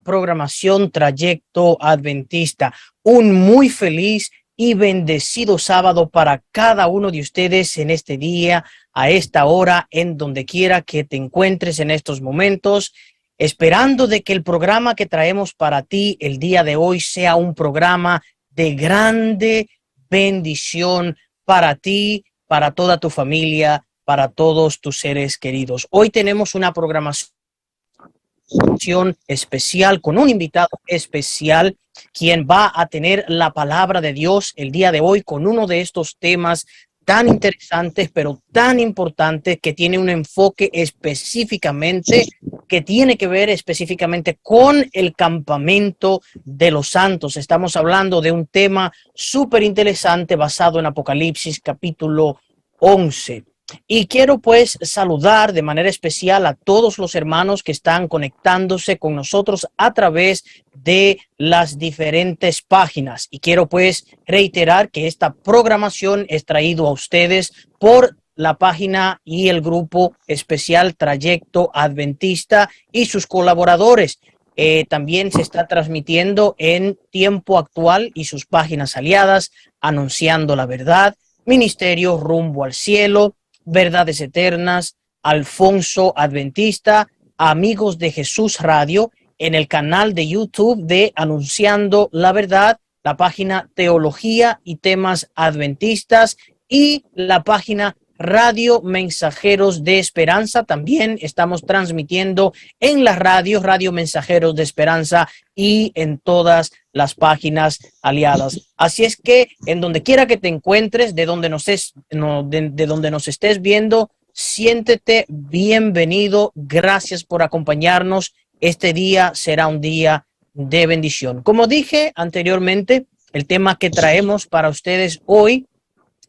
programación Trayecto Adventista. Un muy feliz y bendecido sábado para cada uno de ustedes en este día, a esta hora, en donde quiera que te encuentres en estos momentos, esperando de que el programa que traemos para ti el día de hoy sea un programa de grande bendición para ti, para toda tu familia, para todos tus seres queridos. Hoy tenemos una programación especial con un invitado especial quien va a tener la palabra de Dios el día de hoy con uno de estos temas tan interesantes pero tan importantes que tiene un enfoque específicamente que tiene que ver específicamente con el campamento de los santos. Estamos hablando de un tema súper interesante basado en Apocalipsis capítulo 11. Y quiero pues saludar de manera especial a todos los hermanos que están conectándose con nosotros a través de las diferentes páginas. Y quiero pues reiterar que esta programación es traído a ustedes por la página y el grupo especial Trayecto Adventista y sus colaboradores. También se está transmitiendo en tiempo actual y sus páginas aliadas, Anunciando la Verdad, Ministerio Rumbo al Cielo, Verdades Eternas, Alfonso Adventista, Amigos de Jesús Radio, en el canal de YouTube de Anunciando la Verdad, la página Teología y Temas Adventistas y la página Radio Mensajeros de Esperanza. También estamos transmitiendo en la Radio Mensajeros de Esperanza y en todas las páginas aliadas. Así es que en donde quiera que te encuentres, de donde nos estés viendo, siéntete bienvenido. Gracias por acompañarnos. Este día será un día de bendición. Como dije anteriormente, el tema que traemos para ustedes hoy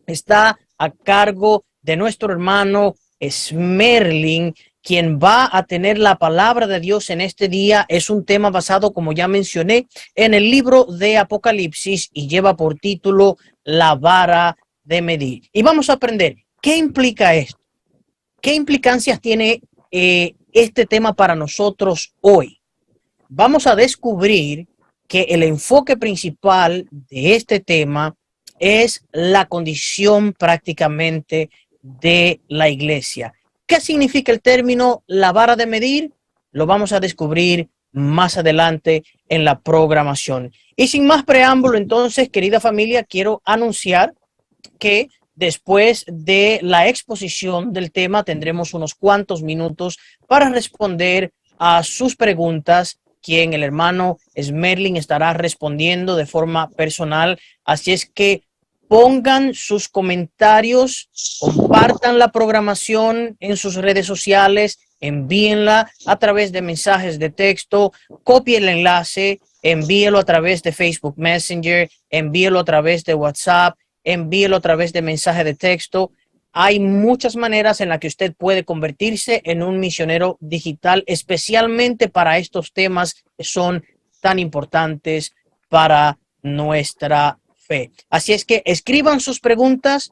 está a cargo de nuestro hermano Smerling, quien va a tener la palabra de Dios en este día. Es un tema basado, como ya mencioné, en el libro de Apocalipsis y lleva por título La vara de medir. Y vamos a aprender qué implica esto, qué implicancias tiene este tema para nosotros hoy. Vamos a descubrir que el enfoque principal de este tema es la condición prácticamente de la iglesia. ¿Qué significa el término la vara de medir? Lo vamos a descubrir más adelante en la programación. Y sin más preámbulo, entonces, querida familia, quiero anunciar que después de la exposición del tema tendremos unos cuantos minutos para responder a sus preguntas, quien el hermano Smerling estará respondiendo de forma personal. Así es que pongan sus comentarios, compartan la programación en sus redes sociales, envíenla a través de mensajes de texto, copien el enlace, envíelo a través de Facebook Messenger, envíelo a través de WhatsApp, envíelo a través de mensaje de texto. Hay muchas maneras en las que usted puede convertirse en un misionero digital, especialmente para estos temas que son tan importantes para nuestra fe. Así es que escriban sus preguntas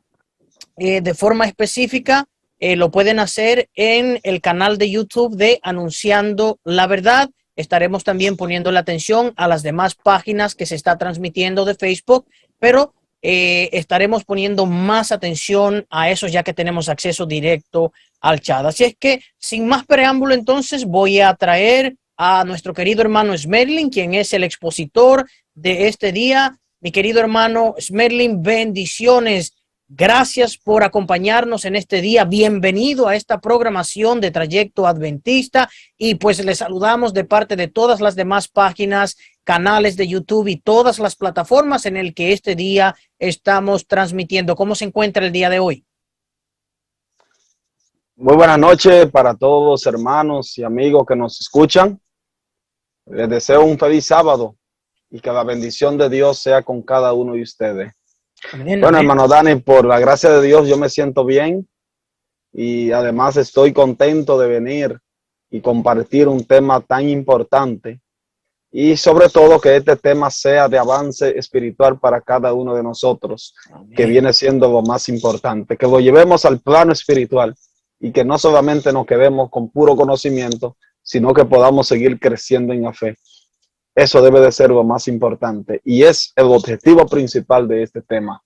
de forma específica. Lo pueden hacer en el canal de YouTube de Anunciando la Verdad. Estaremos también poniendo la atención a las demás páginas que se está transmitiendo de Facebook, pero estaremos poniendo más atención a eso ya que tenemos acceso directo al chat. Así es que sin más preámbulo, entonces voy a traer a nuestro querido hermano Smerling, quien es el expositor de este día. Mi querido hermano Smerling, bendiciones. Gracias por acompañarnos en este día. Bienvenido a esta programación de Trayecto Adventista. Y pues le saludamos de parte de todas las demás páginas, canales de YouTube y todas las plataformas en el que este día estamos transmitiendo. ¿Cómo se encuentra el día de hoy? Muy buenas noches para todos hermanos y amigos que nos escuchan. Les deseo un feliz sábado y que la bendición de Dios sea con cada uno de ustedes. Amén, bueno, amén. Hermano Dani, por la gracia de Dios yo me siento bien y además estoy contento de venir y compartir un tema tan importante y sobre todo que este tema sea de avance espiritual para cada uno de nosotros, Amén. Que viene siendo lo más importante, que lo llevemos al plano espiritual y que no solamente nos quedemos con puro conocimiento, sino que podamos seguir creciendo en la fe. Eso debe de ser lo más importante y es el objetivo principal de este tema.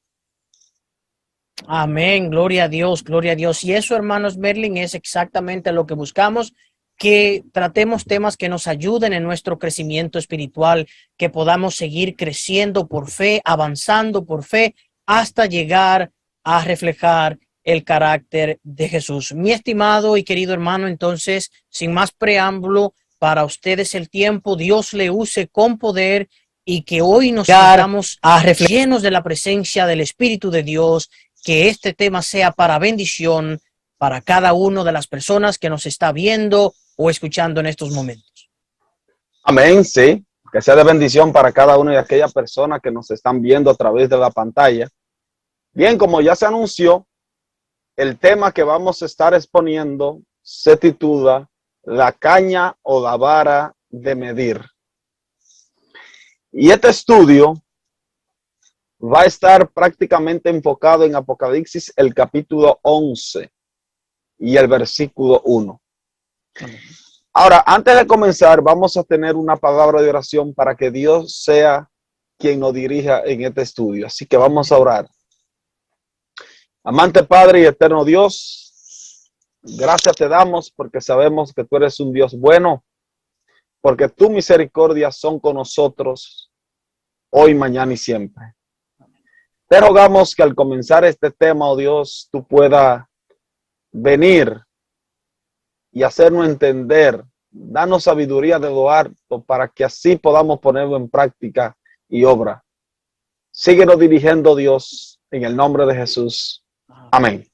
Amén, gloria a Dios, gloria a Dios. Y eso, hermanos Merlin, es exactamente lo que buscamos, que tratemos temas que nos ayuden en nuestro crecimiento espiritual, que podamos seguir creciendo por fe, avanzando por fe, hasta llegar a reflejar el carácter de Jesús. Mi estimado y querido hermano, entonces, sin más preámbulo, para ustedes el tiempo, Dios le use con poder y que hoy nos sintamos a reflejar llenos de la presencia del Espíritu de Dios, que este tema sea para bendición para cada una de las personas que nos está viendo o escuchando en estos momentos. Amén, sí, que sea de bendición para cada una de aquellas personas que nos están viendo a través de la pantalla. Bien, como ya se anunció, el tema que vamos a estar exponiendo se titula La caña o la vara de medir. Y este estudio va a estar prácticamente enfocado en Apocalipsis, el capítulo 11 y el versículo 1. Ahora, antes de comenzar, vamos a tener una palabra de oración para que Dios sea quien nos dirija en este estudio. Así que vamos a orar. Amante Padre y eterno Dios, gracias te damos porque sabemos que tú eres un Dios bueno, porque tu misericordia son con nosotros hoy, mañana y siempre. Te rogamos que al comenzar este tema, oh Dios, tú puedas venir y hacernos entender, danos sabiduría de lo harto para que así podamos ponerlo en práctica y obra. Síguenos dirigiendo, Dios, en el nombre de Jesús. Amén.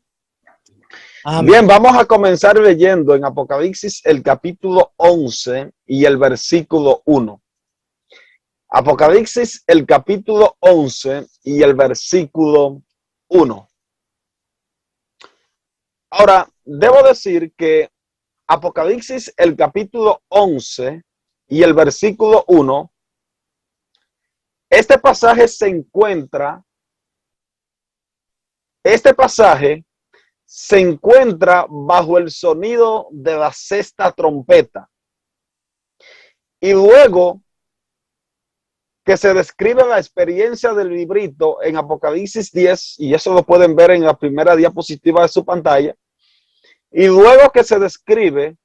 Amén. Bien, vamos a comenzar leyendo en Apocalipsis el capítulo 11 y el versículo 1. Apocalipsis el capítulo 11 y el versículo 1. Ahora, debo decir que Apocalipsis el capítulo 11 y el versículo 1, este pasaje se encuentra bajo el sonido de la sexta trompeta. Y luego que se describe la experiencia del librito en Apocalipsis 10, y eso lo pueden ver en la primera diapositiva de su pantalla, y luego que se describe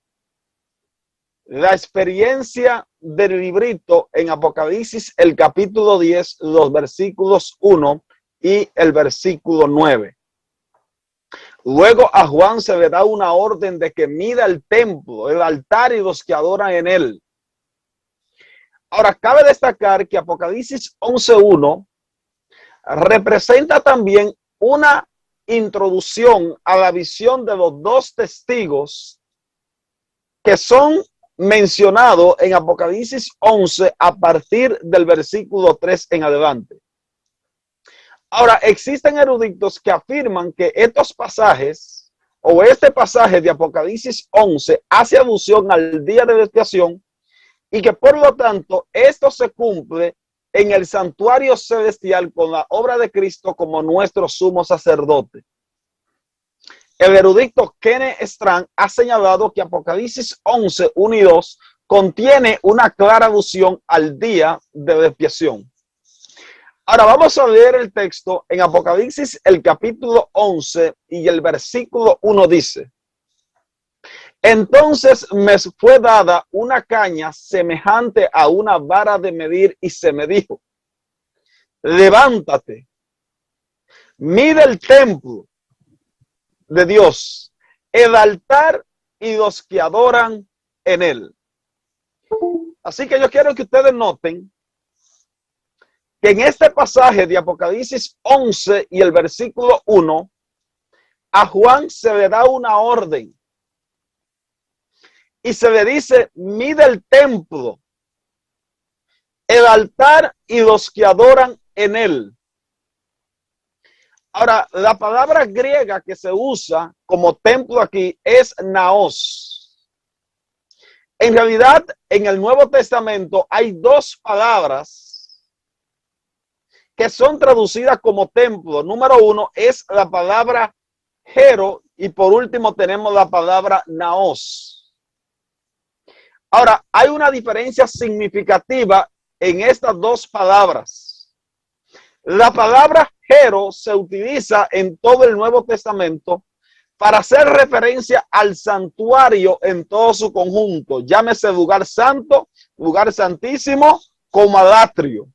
la experiencia del librito en Apocalipsis, el capítulo 10, los versículos 1 y el versículo 9. Luego a Juan se le da una orden de que mida el templo, el altar y los que adoran en él. Ahora, cabe destacar que Apocalipsis 11:1 representa también una introducción a la visión de los dos testigos que son mencionados en Apocalipsis 11 a partir del versículo 3 en adelante. Ahora, existen eruditos que afirman que estos pasajes o este pasaje de Apocalipsis 11 hace alusión al día de la expiación y que por lo tanto esto se cumple en el santuario celestial con la obra de Cristo como nuestro sumo sacerdote. El erudito Kenneth Strand ha señalado que Apocalipsis 11, 1 y 2 contiene una clara alusión al día de la expiación. Ahora vamos a leer el texto en Apocalipsis, el capítulo 11 y el versículo 1 dice: Entonces me fue dada una caña semejante a una vara de medir y se me dijo: levántate, mide el templo de Dios, el altar y los que adoran en él. Así que yo quiero que ustedes noten que en este pasaje de Apocalipsis 11 y el versículo 1, a Juan se le da una orden y se le dice: mide el templo, el altar y los que adoran en él. Ahora, la palabra griega que se usa como templo aquí es naos. En realidad, en el Nuevo Testamento hay dos palabras que son traducidas como templo. Número uno es la palabra jero y por último tenemos la palabra naos. Ahora, hay una diferencia significativa en estas dos palabras. La palabra Jero se utiliza en todo el Nuevo Testamento para hacer referencia al santuario en todo su conjunto. Llámese lugar santo, lugar santísimo, como al atrio.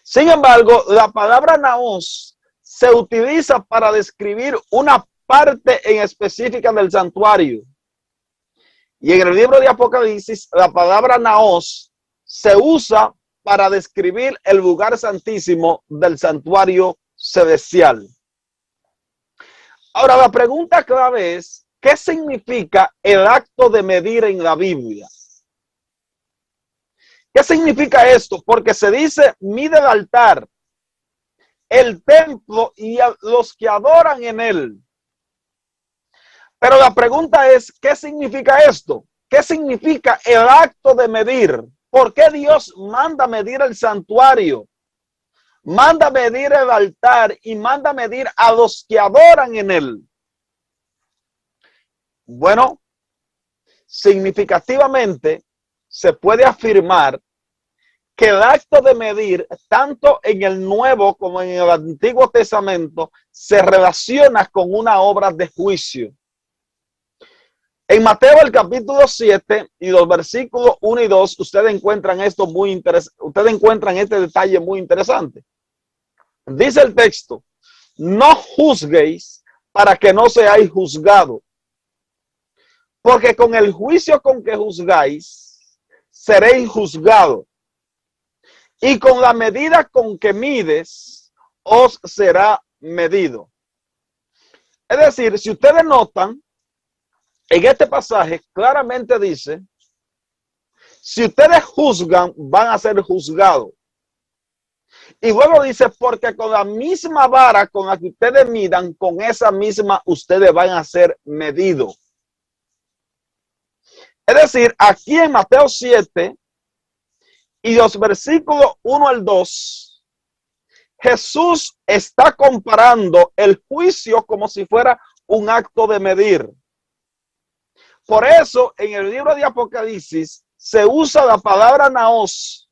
Sin embargo, la palabra Naos se utiliza para describir una parte en específica del santuario. Y en el libro de Apocalipsis, la palabra Naos se usa para describir el lugar santísimo del santuario celestial. Ahora, la pregunta clave es, ¿qué significa el acto de medir en la Biblia? ¿Qué significa esto? Porque se dice, mide el altar, el templo y a los que adoran en él. Pero la pregunta es, ¿qué significa esto? ¿Qué significa el acto de medir? ¿Por qué Dios manda medir el santuario? Manda medir el altar y manda medir a los que adoran en él. Bueno, significativamente se puede afirmar que el acto de medir, tanto en el Nuevo como en el Antiguo Testamento, se relaciona con una obra de juicio. En Mateo el capítulo 7 y los versículos 1 y 2, ustedes encuentran esto muy interesante, ustedes encuentran este detalle muy interesante. Dice el texto, no juzguéis para que no seáis juzgados, porque con el juicio con que juzgáis, seréis juzgados, y con la medida con que mides, os será medido. Es decir, si ustedes notan, en este pasaje claramente dice, si ustedes juzgan, van a ser juzgados. Y luego dice, porque con la misma vara con la que ustedes midan, con esa misma ustedes van a ser medidos. Es decir, aquí en Mateo 7 y los versículos 1 al 2, Jesús está comparando el juicio como si fuera un acto de medir. Por eso, en el libro de Apocalipsis se usa la palabra naos,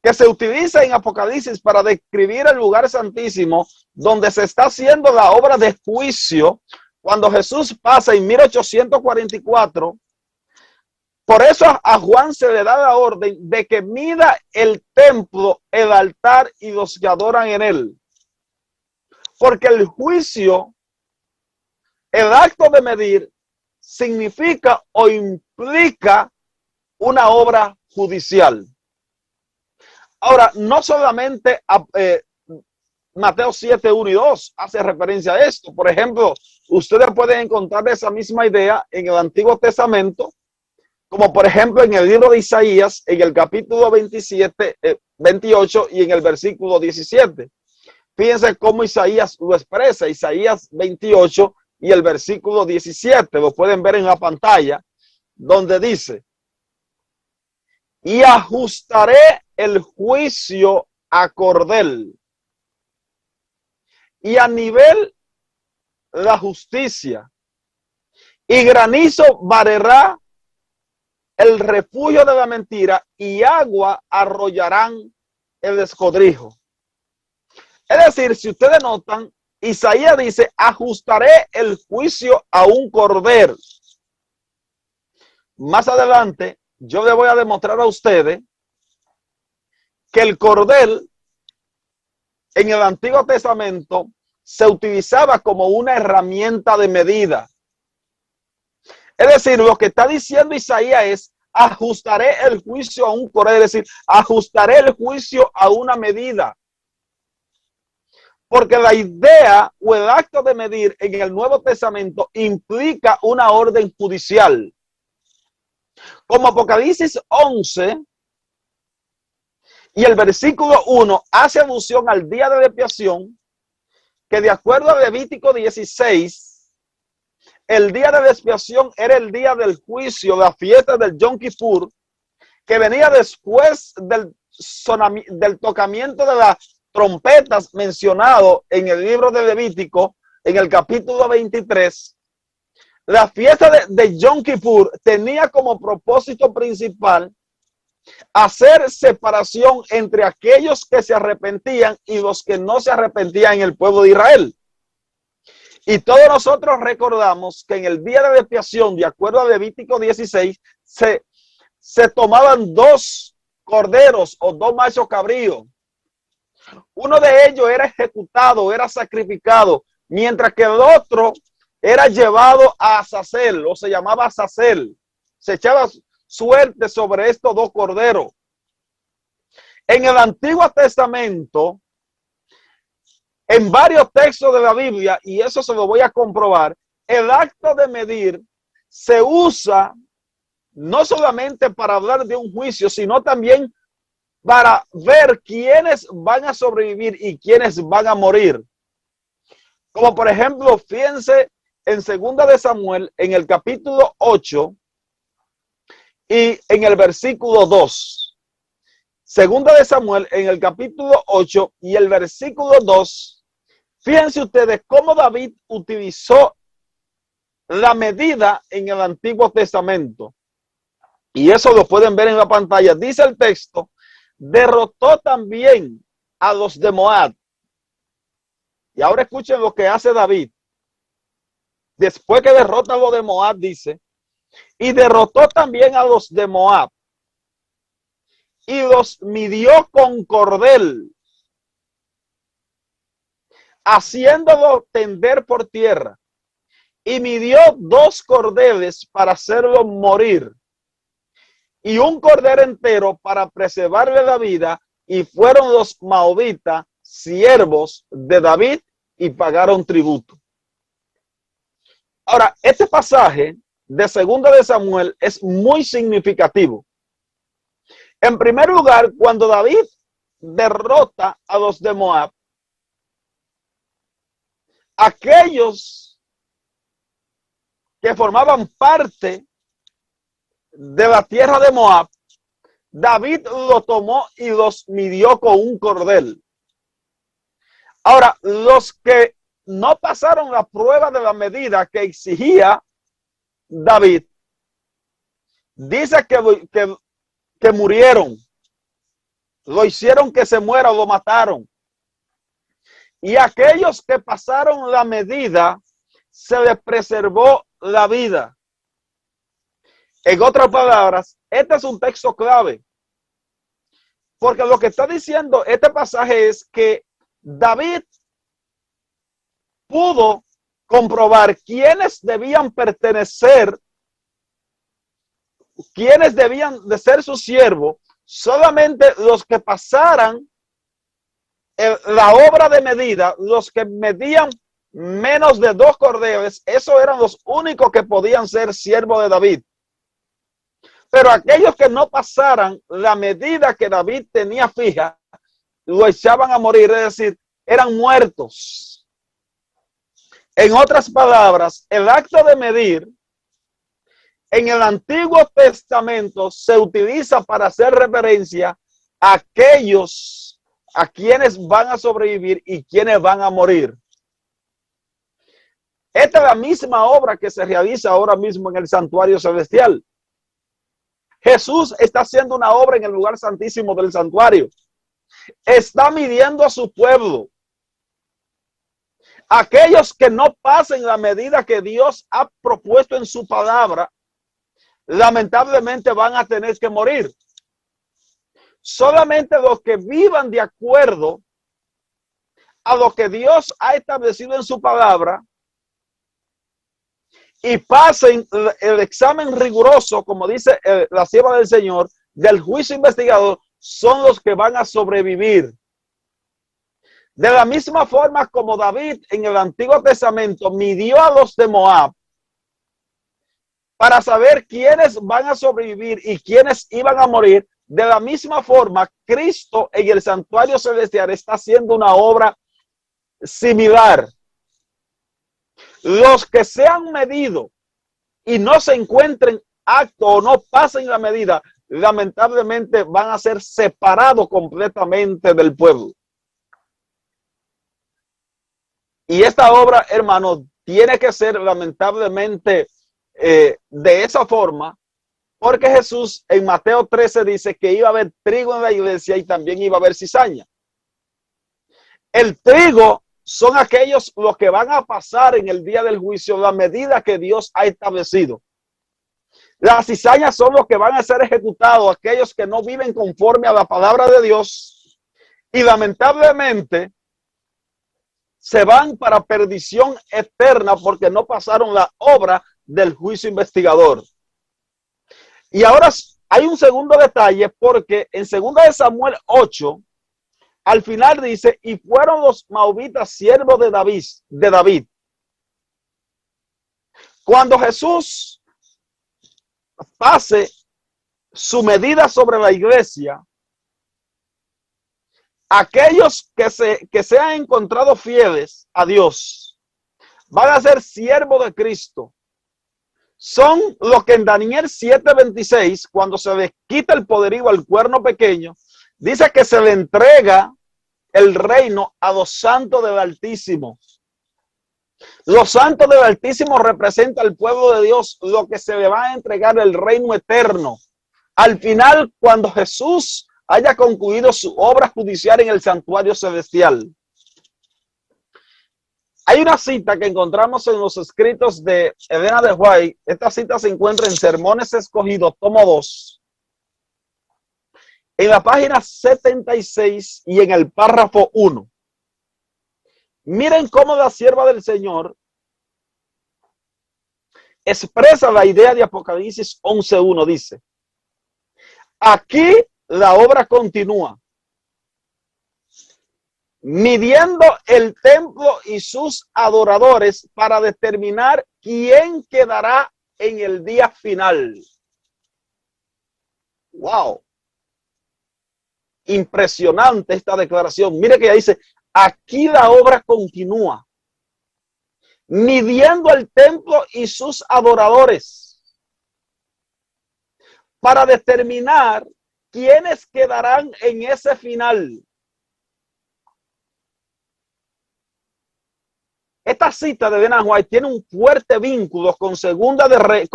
que se utiliza en Apocalipsis para describir el lugar santísimo, donde se está haciendo la obra de juicio, cuando Jesús pasa en 1844. Por eso a Juan se le da la orden de que mida el templo, el altar y los que adoran en él. Porque el juicio, el acto de medir, significa o implica una obra judicial. Ahora, no solamente Mateo 7, 1 y 2 hace referencia a esto. Por ejemplo, ustedes pueden encontrar esa misma idea en el Antiguo Testamento, como por ejemplo en el libro de Isaías, en el capítulo 28 y en el versículo 17. Fíjense cómo Isaías lo expresa, Isaías 28 y el versículo 17, lo pueden ver en la pantalla, donde dice, y ajustaré el juicio a cordel, y a nivel la justicia, y granizo barrerá el refugio de la mentira, y agua arrollarán el escodrijo. Es decir, si ustedes notan, Isaías dice, ajustaré el juicio a un cordel. Más adelante, yo le voy a demostrar a ustedes que el cordel en el Antiguo Testamento se utilizaba como una herramienta de medida. Es decir, lo que está diciendo Isaías es, ajustaré el juicio a un cordel, es decir, ajustaré el juicio a una medida. Porque la idea o el acto de medir en el Nuevo Testamento implica una orden judicial. Como Apocalipsis 11 y el versículo 1 hace alusión al día de expiación, que de acuerdo a Levítico 16, el día de expiación era el día del juicio, la fiesta del Yom Kippur, que venía después del tocamiento de las trompetas mencionado en el libro de Levítico, en el capítulo 23. La fiesta de Yom Kippur tenía como propósito principal hacer separación entre aquellos que se arrepentían y los que no se arrepentían en el pueblo de Israel. Y todos nosotros recordamos que en el día de expiación, de acuerdo a Levítico 16, se tomaban 2 corderos o 2 machos cabríos. Uno de ellos era ejecutado, era sacrificado, mientras que el otro era llevado a Azazel, o se llamaba Azazel. Se echaba suerte sobre estos 2 corderos. En el Antiguo Testamento, en varios textos de la Biblia, y eso se lo voy a comprobar, el acto de medir se usa no solamente para hablar de un juicio, sino también para ver quiénes van a sobrevivir y quiénes van a morir. Como por ejemplo, fíjense en 2 de Samuel, en el capítulo 8 y en el versículo 2. 2 de Samuel, en el capítulo 8 y el versículo 2. Fíjense ustedes cómo David utilizó la medida en el Antiguo Testamento. Y eso lo pueden ver en la pantalla. Dice el texto: derrotó también a los de Moab. Y ahora escuchen lo que hace David. Después que derrota a los de Moab, dice: y derrotó también a los de Moab, y los midió con cordel, haciéndolo tender por tierra, y midió 2 cordeles para hacerlo morir, y un cordero entero para preservarle la vida, y fueron los moabitas siervos de David y pagaron tributo. Ahora, este pasaje de 2 de Samuel es muy significativo. En primer lugar, cuando David derrota a los de Moab, aquellos que formaban parte de la tierra de Moab, David lo tomó y los midió con un cordel. Ahora, los que no pasaron la prueba de la medida que exigía David, dice que murieron, lo hicieron que se muera, lo mataron. Y aquellos que pasaron la medida, se les preservó la vida. En otras palabras, este es un texto clave, porque lo que está diciendo este pasaje es que David pudo comprobar quiénes debían pertenecer, quiénes debían de ser su siervo. Solamente los que pasaran la obra de medida, los que medían menos de 2 cordeles, esos eran los únicos que podían ser siervos de David. Pero aquellos que no pasaran la medida que David tenía fija, lo echaban a morir, es decir, eran muertos. En otras palabras, el acto de medir en el Antiguo Testamento se utiliza para hacer referencia a aquellos a quienes van a sobrevivir y quienes van a morir. Esta es la misma obra que se realiza ahora mismo en el santuario celestial. Jesús está haciendo una obra en el lugar santísimo del santuario. Está midiendo a su pueblo. Aquellos que no pasen la medida que Dios ha propuesto en su palabra, lamentablemente van a tener que morir. Solamente los que vivan de acuerdo a lo que Dios ha establecido en su palabra y pasen el examen riguroso, como dice la sierva del Señor, del juicio investigador, son los que van a sobrevivir. De la misma forma como David en el Antiguo Testamento midió a los de Moab para saber quiénes van a sobrevivir y quiénes iban a morir, de la misma forma Cristo en el santuario celestial está haciendo una obra similar. Los que sean medidos y no se encuentren aptos o no pasen la medida, lamentablemente van a ser separados completamente del pueblo. Y esta obra, hermano, tiene que ser lamentablemente de esa forma, Porque Jesús en Mateo 13 dice que iba a haber trigo en la iglesia y también iba a haber cizaña. El trigo son aquellos los que van a pasar en el día del juicio, la medida que Dios ha establecido. Las cizañas son los que van a ser ejecutados, aquellos que no viven conforme a la palabra de Dios y lamentablemente se van para perdición eterna porque no pasaron la obra del juicio investigador. Y ahora hay un segundo detalle, porque en 2 de Samuel 8, al final dice, y fueron los moabitas siervos de David. Cuando Jesús pase su medida sobre la iglesia, aquellos que se han encontrado fieles a Dios van a ser siervos de Cristo. Son los que en Daniel 7:26, cuando se les quita el poderío al cuerno pequeño, dice que se le entrega el reino a los santos del Altísimo. Los santos del Altísimo representan al pueblo de Dios, lo que se le va a entregar el reino eterno. Al final, cuando Jesús haya concluido su obra judicial en el santuario celestial. Hay una cita que encontramos en los escritos de Elena de White. Esta cita se encuentra en Sermones Escogidos, tomo 2, en la página 76 y en el párrafo 1. Miren cómo la sierva del Señor expresa la idea de Apocalipsis 11:1. Dice, aquí la obra continúa, midiendo el templo y sus adoradores para determinar quién quedará en el día final. ¡Wow! Impresionante esta declaración. Mire que ya dice, aquí la obra continúa, midiendo el templo y sus adoradores para determinar quiénes quedarán en ese final. Esta cita de Elena White tiene un fuerte vínculo con segunda de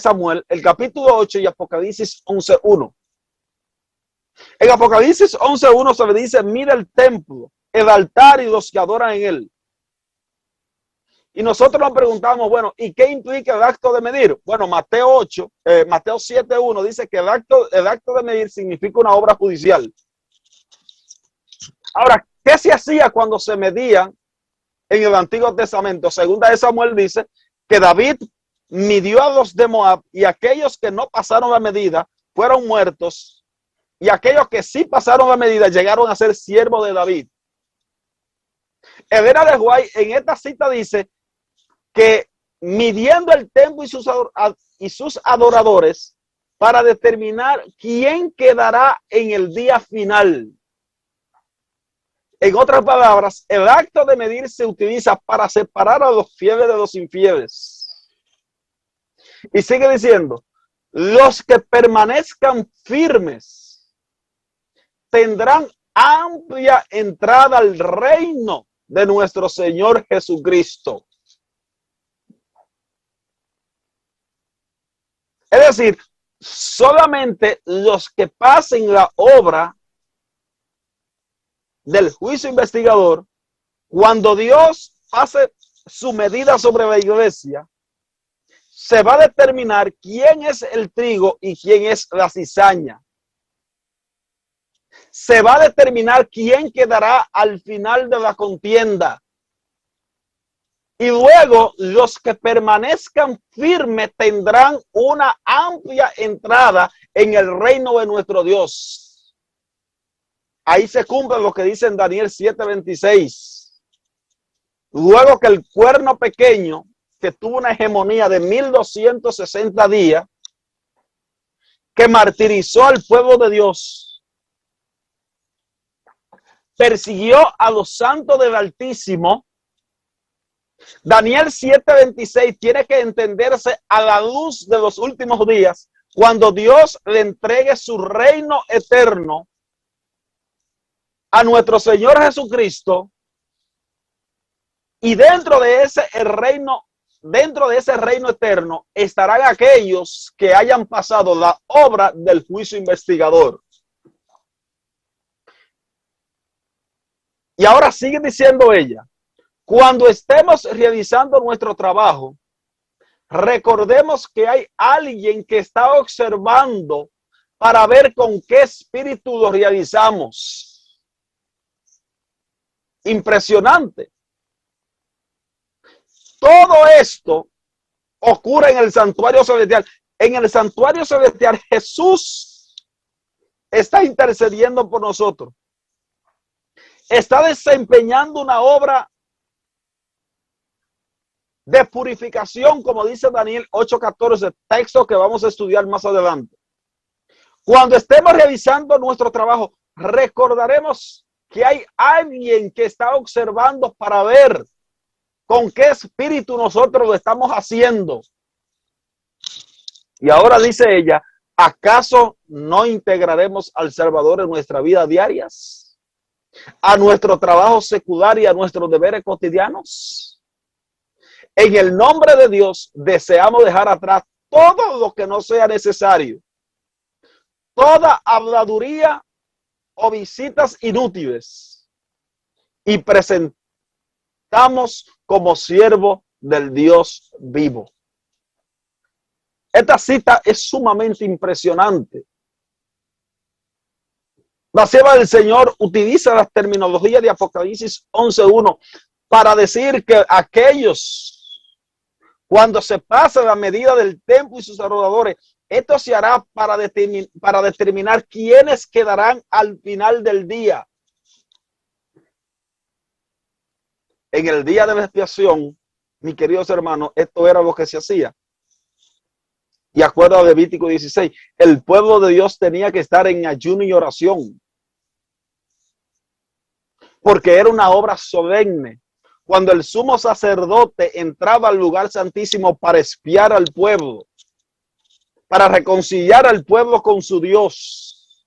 Samuel, el capítulo 8 y Apocalipsis 11:1. En Apocalipsis 11:1 se le dice, mira el templo, el altar y los que adoran en él. Y nosotros nos preguntamos, bueno, ¿y qué implica el acto de medir? Bueno, Mateo 7:1 dice que el acto de medir significa una obra judicial. Ahora, ¿qué se hacía cuando se medían en el Antiguo Testamento? Segunda de Samuel dice que David midió a los de Moab y aquellos que no pasaron la medida fueron muertos y aquellos que sí pasaron la medida llegaron a ser siervos de David. Elena de White en esta cita dice que midiendo el templo y sus adoradores para determinar quién quedará en el día final. En otras palabras, el acto de medir se utiliza para separar a los fieles de los infieles. Y sigue diciendo, los que permanezcan firmes tendrán amplia entrada al reino de nuestro Señor Jesucristo. Es decir, solamente los que pasen la obra del juicio investigador, cuando Dios hace su medida sobre la iglesia, se va a determinar quién es el trigo y quién es la cizaña. Se va a determinar quién quedará al final de la contienda. Y luego los que permanezcan firmes tendrán una amplia entrada en el reino de nuestro Dios. Ahí se cumple lo que dice en Daniel 7:26. Luego que el cuerno pequeño, que tuvo una hegemonía de 1260 días, que martirizó al pueblo de Dios, persiguió a los santos del Altísimo. Daniel 7:26 tiene que entenderse a la luz de los últimos días, cuando Dios le entregue su reino eterno a nuestro Señor Jesucristo, y dentro de ese el reino dentro de ese reino eterno estarán aquellos que hayan pasado la obra del juicio investigador. Y ahora sigue diciendo ella, cuando estemos realizando nuestro trabajo, recordemos que hay alguien que está observando para ver con qué espíritu lo realizamos. Impresionante. Todo esto ocurre en el santuario celestial. En el santuario celestial, Jesús está intercediendo por nosotros. Está desempeñando una obra de purificación, como dice Daniel 8:14, texto que vamos a estudiar más adelante. Cuando estemos realizando nuestro trabajo, recordaremos que hay alguien que está observando para ver con qué espíritu nosotros lo estamos haciendo. Y ahora dice ella, ¿acaso no integraremos al Salvador en nuestra vida diarias? ¿A nuestro trabajo secular y a nuestros deberes cotidianos? En el nombre de Dios, deseamos dejar atrás todo lo que no sea necesario. Toda habladuría o visitas inútiles. Y presentamos como siervo del Dios vivo. Esta cita es sumamente impresionante. La sierva del Señor utiliza la terminología de Apocalipsis 11:1 para decir que aquellos, cuando se pase la medida del templo y sus adoradores, esto se hará para determinar quiénes quedarán al final del día. En el día de la expiación, mis queridos hermanos, esto era lo que se hacía. Y acuerdo a Levítico 16, el pueblo de Dios tenía que estar en ayuno y oración. Porque era una obra solemne. Cuando el sumo sacerdote entraba al lugar santísimo para espiar al pueblo, para reconciliar al pueblo con su Dios.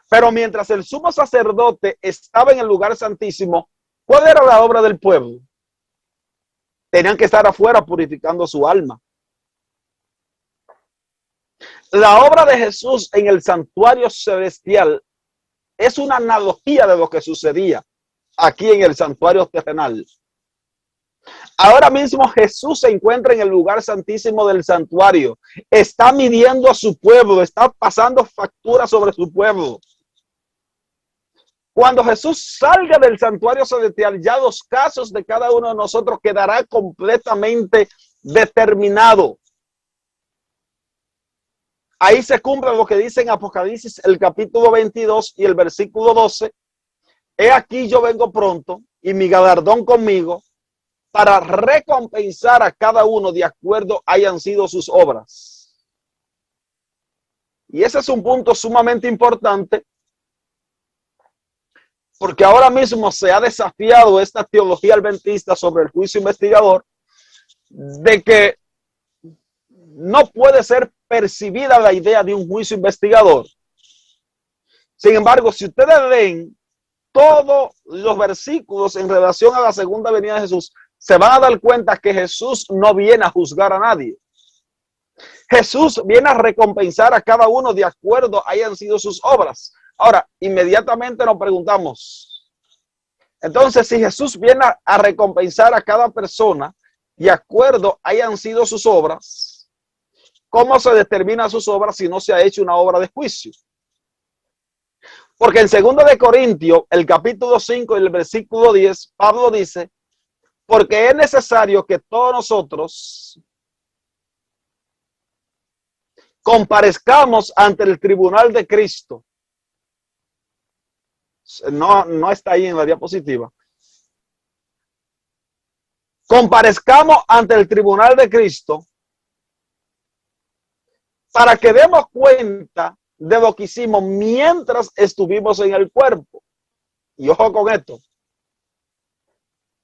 Pero mientras el sumo sacerdote estaba en el lugar santísimo, ¿cuál era la obra del pueblo? Tenían que estar afuera purificando su alma. La obra de Jesús en el santuario celestial es una analogía de lo que sucedía aquí en el santuario terrenal. Ahora mismo Jesús se encuentra en el lugar santísimo del santuario. Está midiendo a su pueblo, está pasando factura sobre su pueblo. Cuando Jesús salga del santuario celestial, ya los casos de cada uno de nosotros quedará completamente determinado. Ahí se cumple lo que dice en Apocalipsis, el capítulo 22 y el versículo 12. He aquí yo vengo pronto y mi galardón conmigo para recompensar a cada uno de acuerdo hayan sido sus obras. Y ese es un punto sumamente importante, porque ahora mismo se ha desafiado esta teología adventista sobre el juicio investigador, de que no puede ser percibida la idea de un juicio investigador. Sin embargo, si ustedes leen todos los versículos en relación a la segunda venida de Jesús, se van a dar cuenta que Jesús no viene a juzgar a nadie. Jesús viene a recompensar a cada uno de acuerdo hayan sido sus obras. Ahora, inmediatamente nos preguntamos, entonces, si Jesús viene a recompensar a cada persona de acuerdo hayan sido sus obras, ¿cómo se determina sus obras si no se ha hecho una obra de juicio? Porque en 2 de Corintios, el capítulo 5 y el versículo 10, Pablo dice, porque es necesario que todos nosotros comparezcamos ante el tribunal de Cristo. No está ahí en la diapositiva. Comparezcamos ante el tribunal de Cristo para que demos cuenta de lo que hicimos mientras estuvimos en el cuerpo. Y ojo con esto.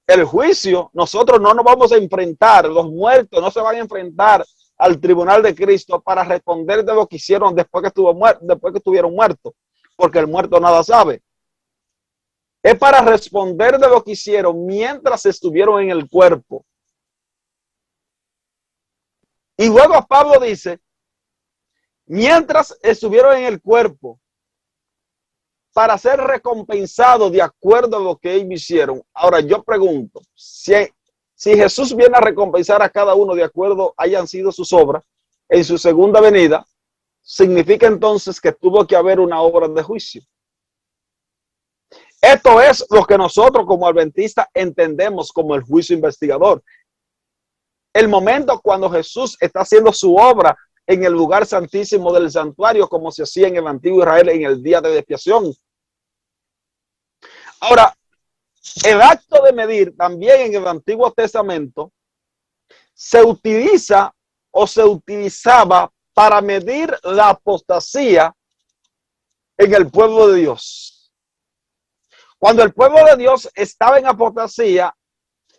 El juicio, nosotros no nos vamos a enfrentar, los muertos no se van a enfrentar al tribunal de Cristo para responder de lo que hicieron después que estuvieron muertos, porque el muerto nada sabe. Es para responder de lo que hicieron mientras estuvieron en el cuerpo. Y luego Pablo dice, mientras estuvieron en el cuerpo, para ser recompensados de acuerdo a lo que ellos hicieron. Ahora yo pregunto, si Jesús viene a recompensar a cada uno de acuerdo hayan sido sus obras, en su segunda venida, significa entonces que tuvo que haber una obra de juicio. Esto es lo que nosotros como adventistas entendemos como el juicio investigador. El momento cuando Jesús está haciendo su obra en el lugar santísimo del santuario, como se hacía en el antiguo Israel en el día de expiación. Ahora, el acto de medir también en el Antiguo Testamento se utiliza o se utilizaba para medir la apostasía en el pueblo de Dios. Cuando el pueblo de Dios estaba en apostasía,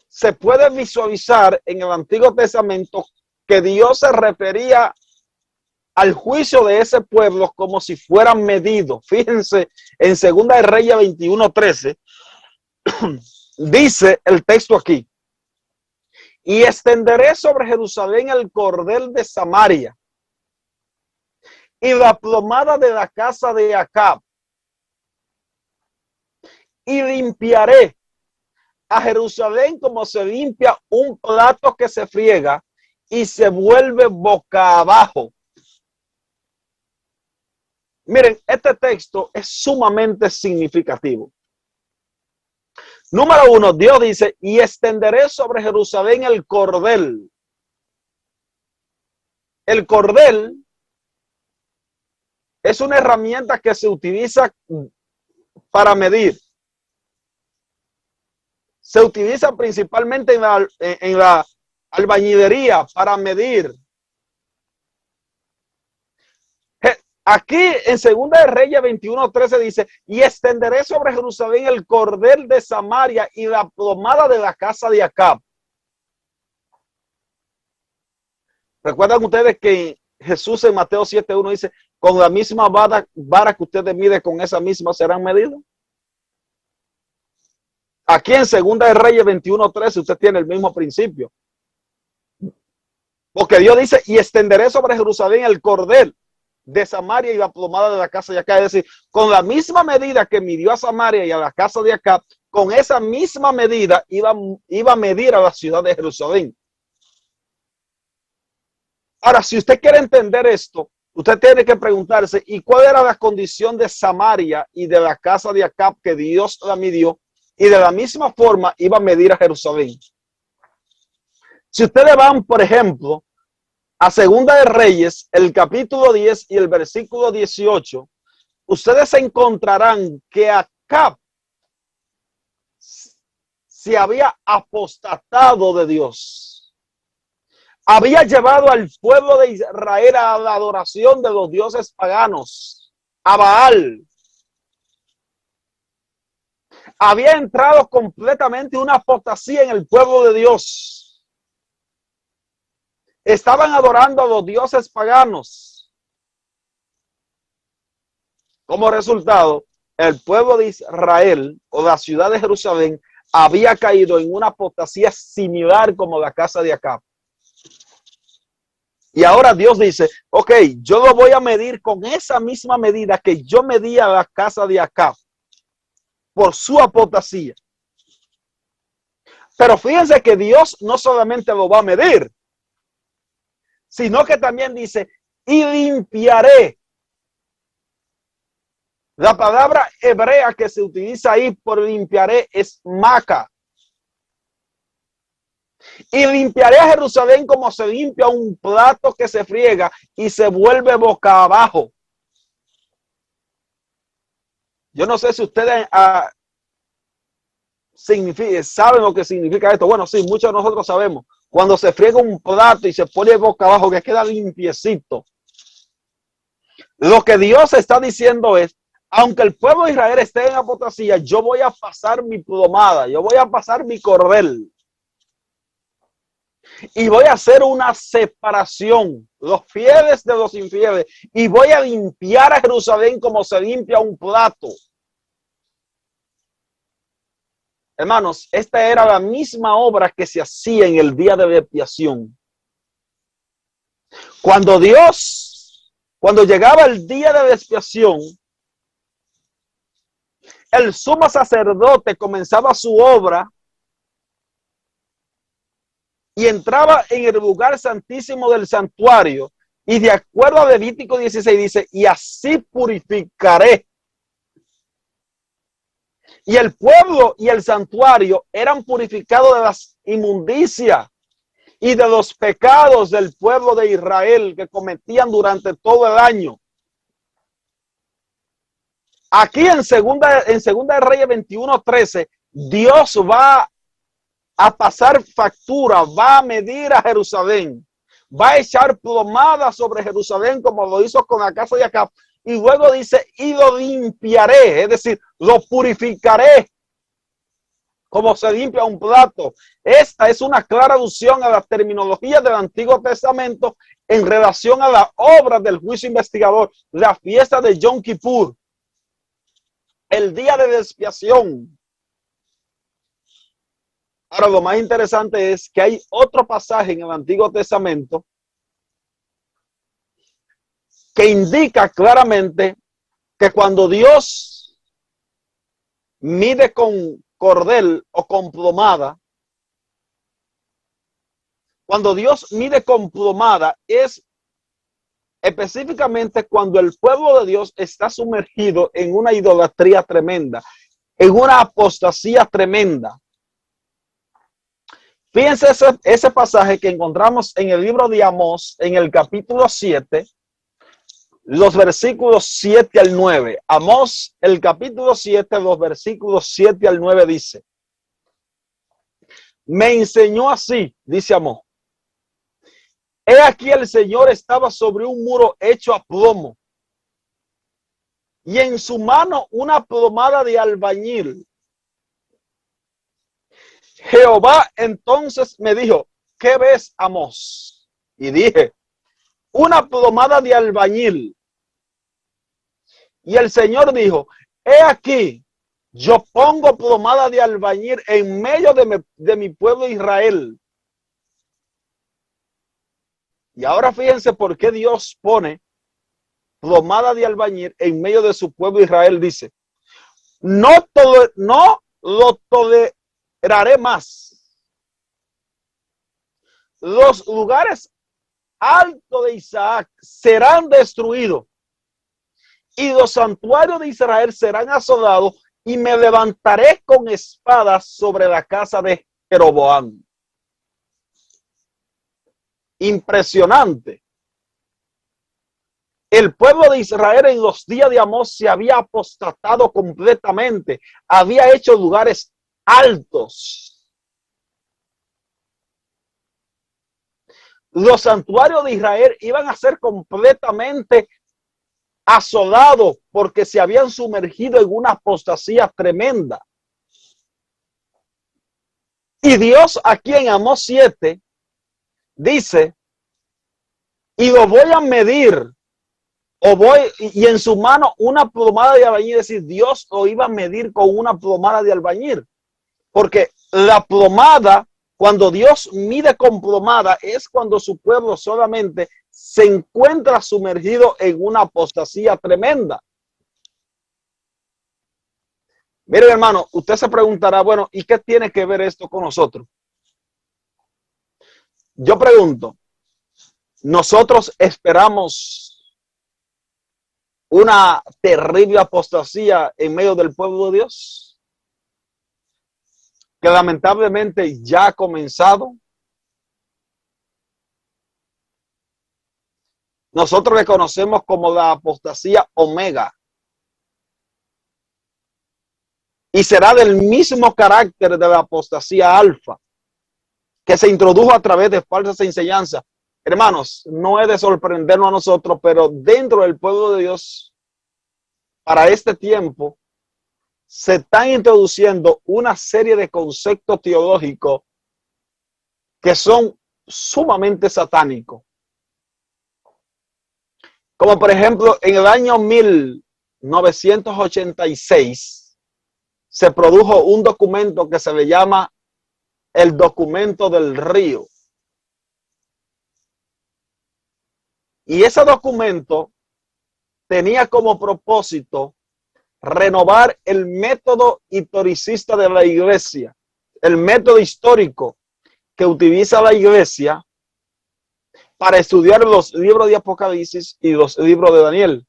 se puede visualizar en el Antiguo Testamento que Dios se refería al juicio de ese pueblo como si fueran medidos. Fíjense, en 2 de Reyes 21:13, dice el texto aquí, y extenderé sobre Jerusalén el cordel de Samaria y la plomada de la casa de Acab, y limpiaré a Jerusalén como se limpia un plato que se friega y se vuelve boca abajo. Miren, este texto es sumamente significativo. Número uno, Dios dice, y extenderé sobre Jerusalén el cordel. El cordel es una herramienta que se utiliza para medir. Se utiliza principalmente en la albañilería para medir. Aquí en 2 de Reyes 21:13 dice, y extenderé sobre Jerusalén el cordel de Samaria y la plomada de la casa de Acab. ¿Recuerdan ustedes que Jesús en Mateo 7:1 dice, con la misma vara que ustedes miden, con esa misma serán medidos? Aquí en 2 de Reyes 21:13 usted tiene el mismo principio. Porque Dios dice, y extenderé sobre Jerusalén el cordel de Samaria y la plomada de la casa de Acab. Es decir, con la misma medida que midió a Samaria y a la casa de Acab, con esa misma medida iba a medir a la ciudad de Jerusalén. Ahora, si usted quiere entender esto, usted tiene que preguntarse, ¿y cuál era la condición de Samaria y de la casa de Acab que Dios la midió? Y de la misma forma iba a medir a Jerusalén. Si ustedes van, por ejemplo, a 2 de Reyes, el capítulo 10 y el versículo 18, ustedes encontrarán que Acab se había apostatado de Dios. Había llevado al pueblo de Israel a la adoración de los dioses paganos, a Baal. Había entrado completamente una apostasía en el pueblo de Dios. Estaban adorando a los dioses paganos. Como resultado, el pueblo de Israel o la ciudad de Jerusalén había caído en una apostasía similar como la casa de Acab. Y ahora Dios dice, ok, yo lo voy a medir con esa misma medida que yo medía la casa de Acab por su apostasía. Pero fíjense que Dios no solamente lo va a medir, sino que también dice, y limpiaré. La palabra hebrea que se utiliza ahí por limpiaré es maca. Y limpiaré a Jerusalén como se limpia un plato que se friega y se vuelve boca abajo. Yo no sé si ustedes saben lo que significa esto. Bueno, sí, muchos de nosotros sabemos. Cuando se friega un plato y se pone boca abajo, que queda limpiecito. Lo que Dios está diciendo es, aunque el pueblo de Israel esté en apostasía, yo voy a pasar mi plomada, yo voy a pasar mi cordel. Y voy a hacer una separación, los fieles de los infieles, y voy a limpiar a Jerusalén como se limpia un plato. Hermanos, esta era la misma obra que se hacía en el día de la expiación. Cuando llegaba el día de expiación, el sumo sacerdote comenzaba su obra y entraba en el lugar santísimo del santuario. Y de acuerdo a Levítico 16 dice, y así purificaré. Y el pueblo y el santuario eran purificados de las inmundicias y de los pecados del pueblo de Israel que cometían durante todo el año. Aquí en segunda de Reyes 21:13, Dios va a pasar factura, va a medir a Jerusalén, va a echar plomada sobre Jerusalén como lo hizo con la casa de Acab. Y luego dice, y lo limpiaré, es decir, lo purificaré como se limpia un plato. Esta es una clara alusión a la terminología del Antiguo Testamento en relación a la obra del juicio investigador, la fiesta de Yom Kippur, el día de expiación. Ahora, lo más interesante es que hay otro pasaje en el Antiguo Testamento que indica claramente que cuando Dios mide con cordel o con plomada, cuando Dios mide con plomada es específicamente cuando el pueblo de Dios está sumergido en una idolatría tremenda, en una apostasía tremenda. Fíjense ese pasaje que encontramos en el libro de Amós, en el capítulo 7, los versículos 7 al 9. Amós, el capítulo 7, los versículos 7 al 9 dice: me enseñó así, dice Amós. He aquí el Señor estaba sobre un muro hecho a plomo, y en su mano una plomada de albañil. Jehová entonces me dijo, ¿qué ves, Amós? Y dije, una plomada de albañil. Y el Señor dijo, he aquí, yo pongo plomada de albañil en medio de mi pueblo Israel. Y ahora fíjense por qué Dios pone plomada de albañil en medio de su pueblo Israel. Dice, no lo toleraré más. Los lugares altos de Isaac serán destruidos y los santuarios de Israel serán asolados, y me levantaré con espadas sobre la casa de Jeroboam. Impresionante. El pueblo de Israel en los días de Amós se había apostatado completamente, había hecho lugares altos. Los santuarios de Israel iban a ser completamente asolados porque se habían sumergido en una apostasía tremenda. Y Dios aquí en Amós 7 dice, y lo voy a medir, y en su mano una plomada de albañil. Es decir, Dios lo iba a medir con una plomada de albañil, porque la plomada, cuando Dios mide con plomada, es cuando su pueblo solamente se encuentra sumergido en una apostasía tremenda. Miren, hermano, usted se preguntará, bueno, ¿y qué tiene que ver esto con nosotros? Yo pregunto, ¿nosotros esperamos una terrible apostasía en medio del pueblo de Dios, que lamentablemente ya ha comenzado? Nosotros le conocemos como la apostasía omega, y será del mismo carácter de la apostasía alfa, que se introdujo a través de falsas enseñanzas. Hermanos, no es de sorprendernos a nosotros, pero dentro del pueblo de Dios, para este tiempo, se están introduciendo una serie de conceptos teológicos que son sumamente satánicos. Como por ejemplo, en el año 1986 se produjo un documento que se le llama el documento del río. Y ese documento tenía como propósito renovar el método historicista de la iglesia, el método histórico que utiliza la iglesia para estudiar los libros de Apocalipsis y los libros de Daniel.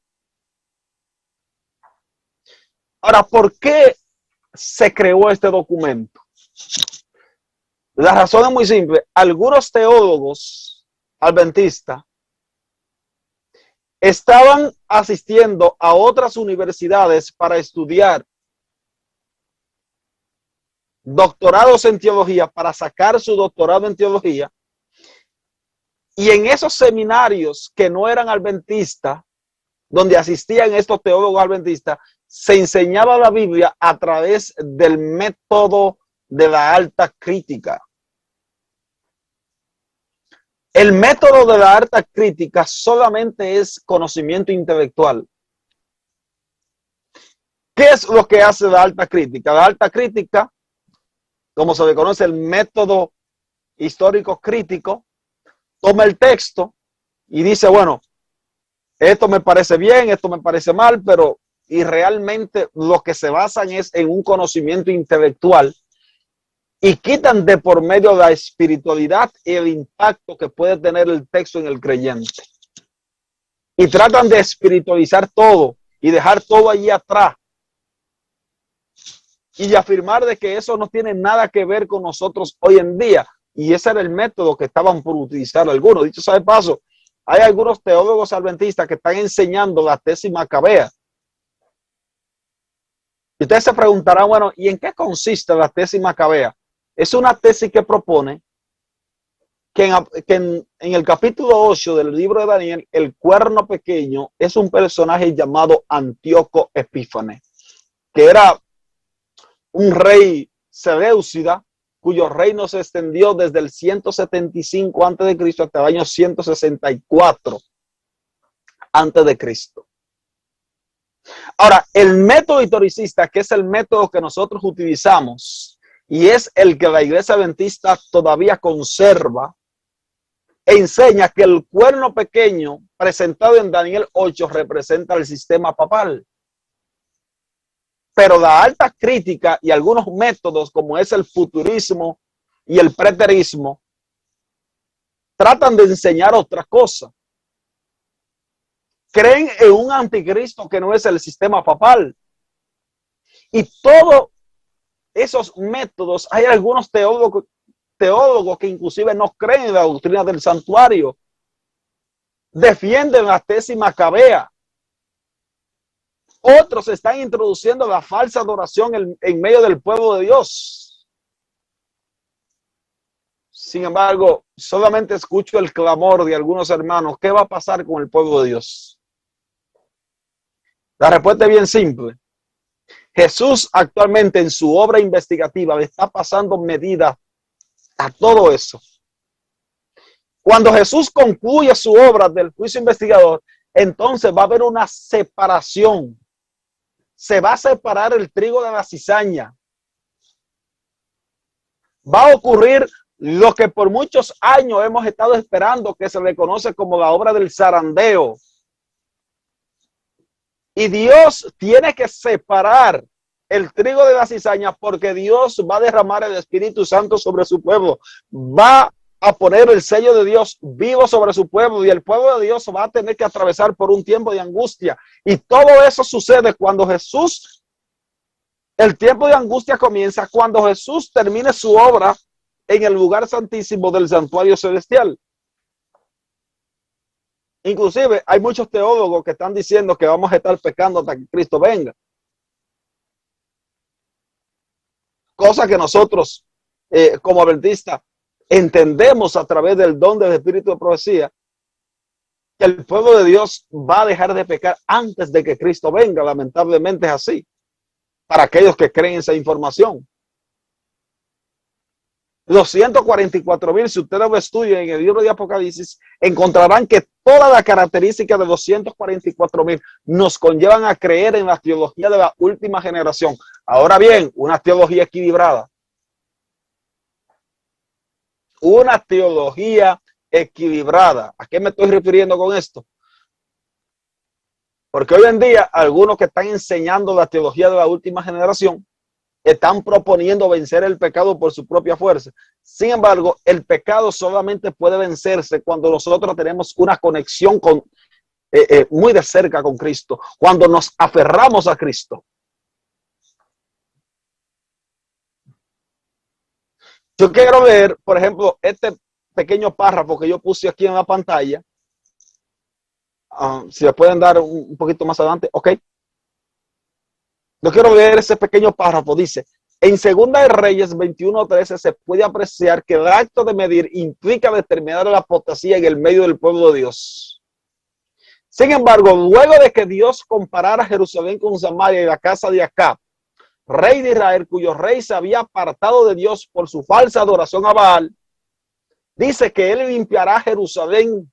Ahora, ¿por qué se creó este documento? La razón es muy simple. Algunos teólogos adventistas estaban asistiendo a otras universidades para estudiar doctorados en teología, para sacar su doctorado en teología. Y en esos seminarios que no eran adventistas, donde asistían estos teólogos adventistas, se enseñaba la Biblia a través del método de la alta crítica. El método de la alta crítica solamente es conocimiento intelectual. ¿Qué es lo que hace la alta crítica? La alta crítica, como se le conoce el método histórico crítico, toma el texto y dice, bueno, esto me parece bien, esto me parece mal, pero y realmente lo que se basan es en un conocimiento intelectual y quitan de por medio la espiritualidad y el impacto que puede tener el texto en el creyente. Y tratan de espiritualizar todo y dejar todo allí atrás. Y de afirmar de que eso no tiene nada que ver con nosotros hoy en día. Y ese era el método que estaban por utilizar algunos. Dicho sea de paso, hay algunos teólogos adventistas que están enseñando la tesis macabea. Y ustedes se preguntarán, bueno, ¿y en qué consiste la tesis macabea? Es una tesis que propone que en el capítulo 8 del libro de Daniel, el cuerno pequeño es un personaje llamado Antíoco Epífanes, que era un rey seleucida, cuyo reino se extendió desde el 175 a.C. hasta el año 164 a.C. Ahora, el método historicista, que es el método que nosotros utilizamos y es el que la iglesia adventista todavía conserva, enseña que el cuerno pequeño presentado en Daniel 8 representa el sistema papal. Pero la alta crítica y algunos métodos como es el futurismo y el preterismo tratan de enseñar otra cosa. Creen en un anticristo que no es el sistema papal. Y todos esos métodos, hay algunos teólogos que inclusive no creen en la doctrina del santuario. Defienden la tesis macabea. Otros están introduciendo la falsa adoración en medio del pueblo de Dios. Sin embargo, solamente escucho el clamor de algunos hermanos. ¿Qué va a pasar con el pueblo de Dios? La respuesta es bien simple. Jesús actualmente en su obra investigativa le está pasando medida a todo eso. Cuando Jesús concluye su obra del juicio investigador, entonces va a haber una separación. Se va a separar el trigo de la cizaña. Va a ocurrir lo que por muchos años hemos estado esperando, que se le conoce como la obra del zarandeo. Y Dios tiene que separar el trigo de la cizaña porque Dios va a derramar el Espíritu Santo sobre su pueblo. Va a poner el sello de Dios vivo sobre su pueblo y el pueblo de Dios va a tener que atravesar por un tiempo de angustia. Y todo eso sucede cuando Jesús, el tiempo de angustia comienza cuando Jesús termine su obra en el lugar santísimo del santuario celestial. Inclusive hay muchos teólogos que están diciendo que vamos a estar pecando hasta que Cristo venga. Cosa que nosotros como adventistas entendemos a través del don del Espíritu de profecía, que el pueblo de Dios va a dejar de pecar antes de que Cristo venga. Lamentablemente es así, para aquellos que creen esa información. Los 144,000, si ustedes lo estudian en el libro de Apocalipsis, encontrarán que toda la característica de los 144,000 nos conllevan a creer en la teología de la última generación. Ahora bien, una teología equilibrada. Una teología equilibrada. ¿A qué me estoy refiriendo con esto? Porque hoy en día algunos que están enseñando la teología de la última generación están proponiendo vencer el pecado por su propia fuerza. Sin embargo, el pecado solamente puede vencerse cuando nosotros tenemos una conexión muy de cerca con Cristo, cuando nos aferramos a Cristo. Yo quiero ver, por ejemplo, este pequeño párrafo que yo puse aquí en la pantalla. Si le pueden dar un poquito más adelante, ok. Yo quiero leer ese pequeño párrafo. Dice, en Segunda de Reyes 21:13 se puede apreciar que el acto de medir implica determinar la apostasía en el medio del pueblo de Dios. Sin embargo, luego de que Dios comparara Jerusalén con Samaria y la casa de Acab, rey de Israel, cuyo rey se había apartado de Dios por su falsa adoración a Baal, dice que él limpiará Jerusalén.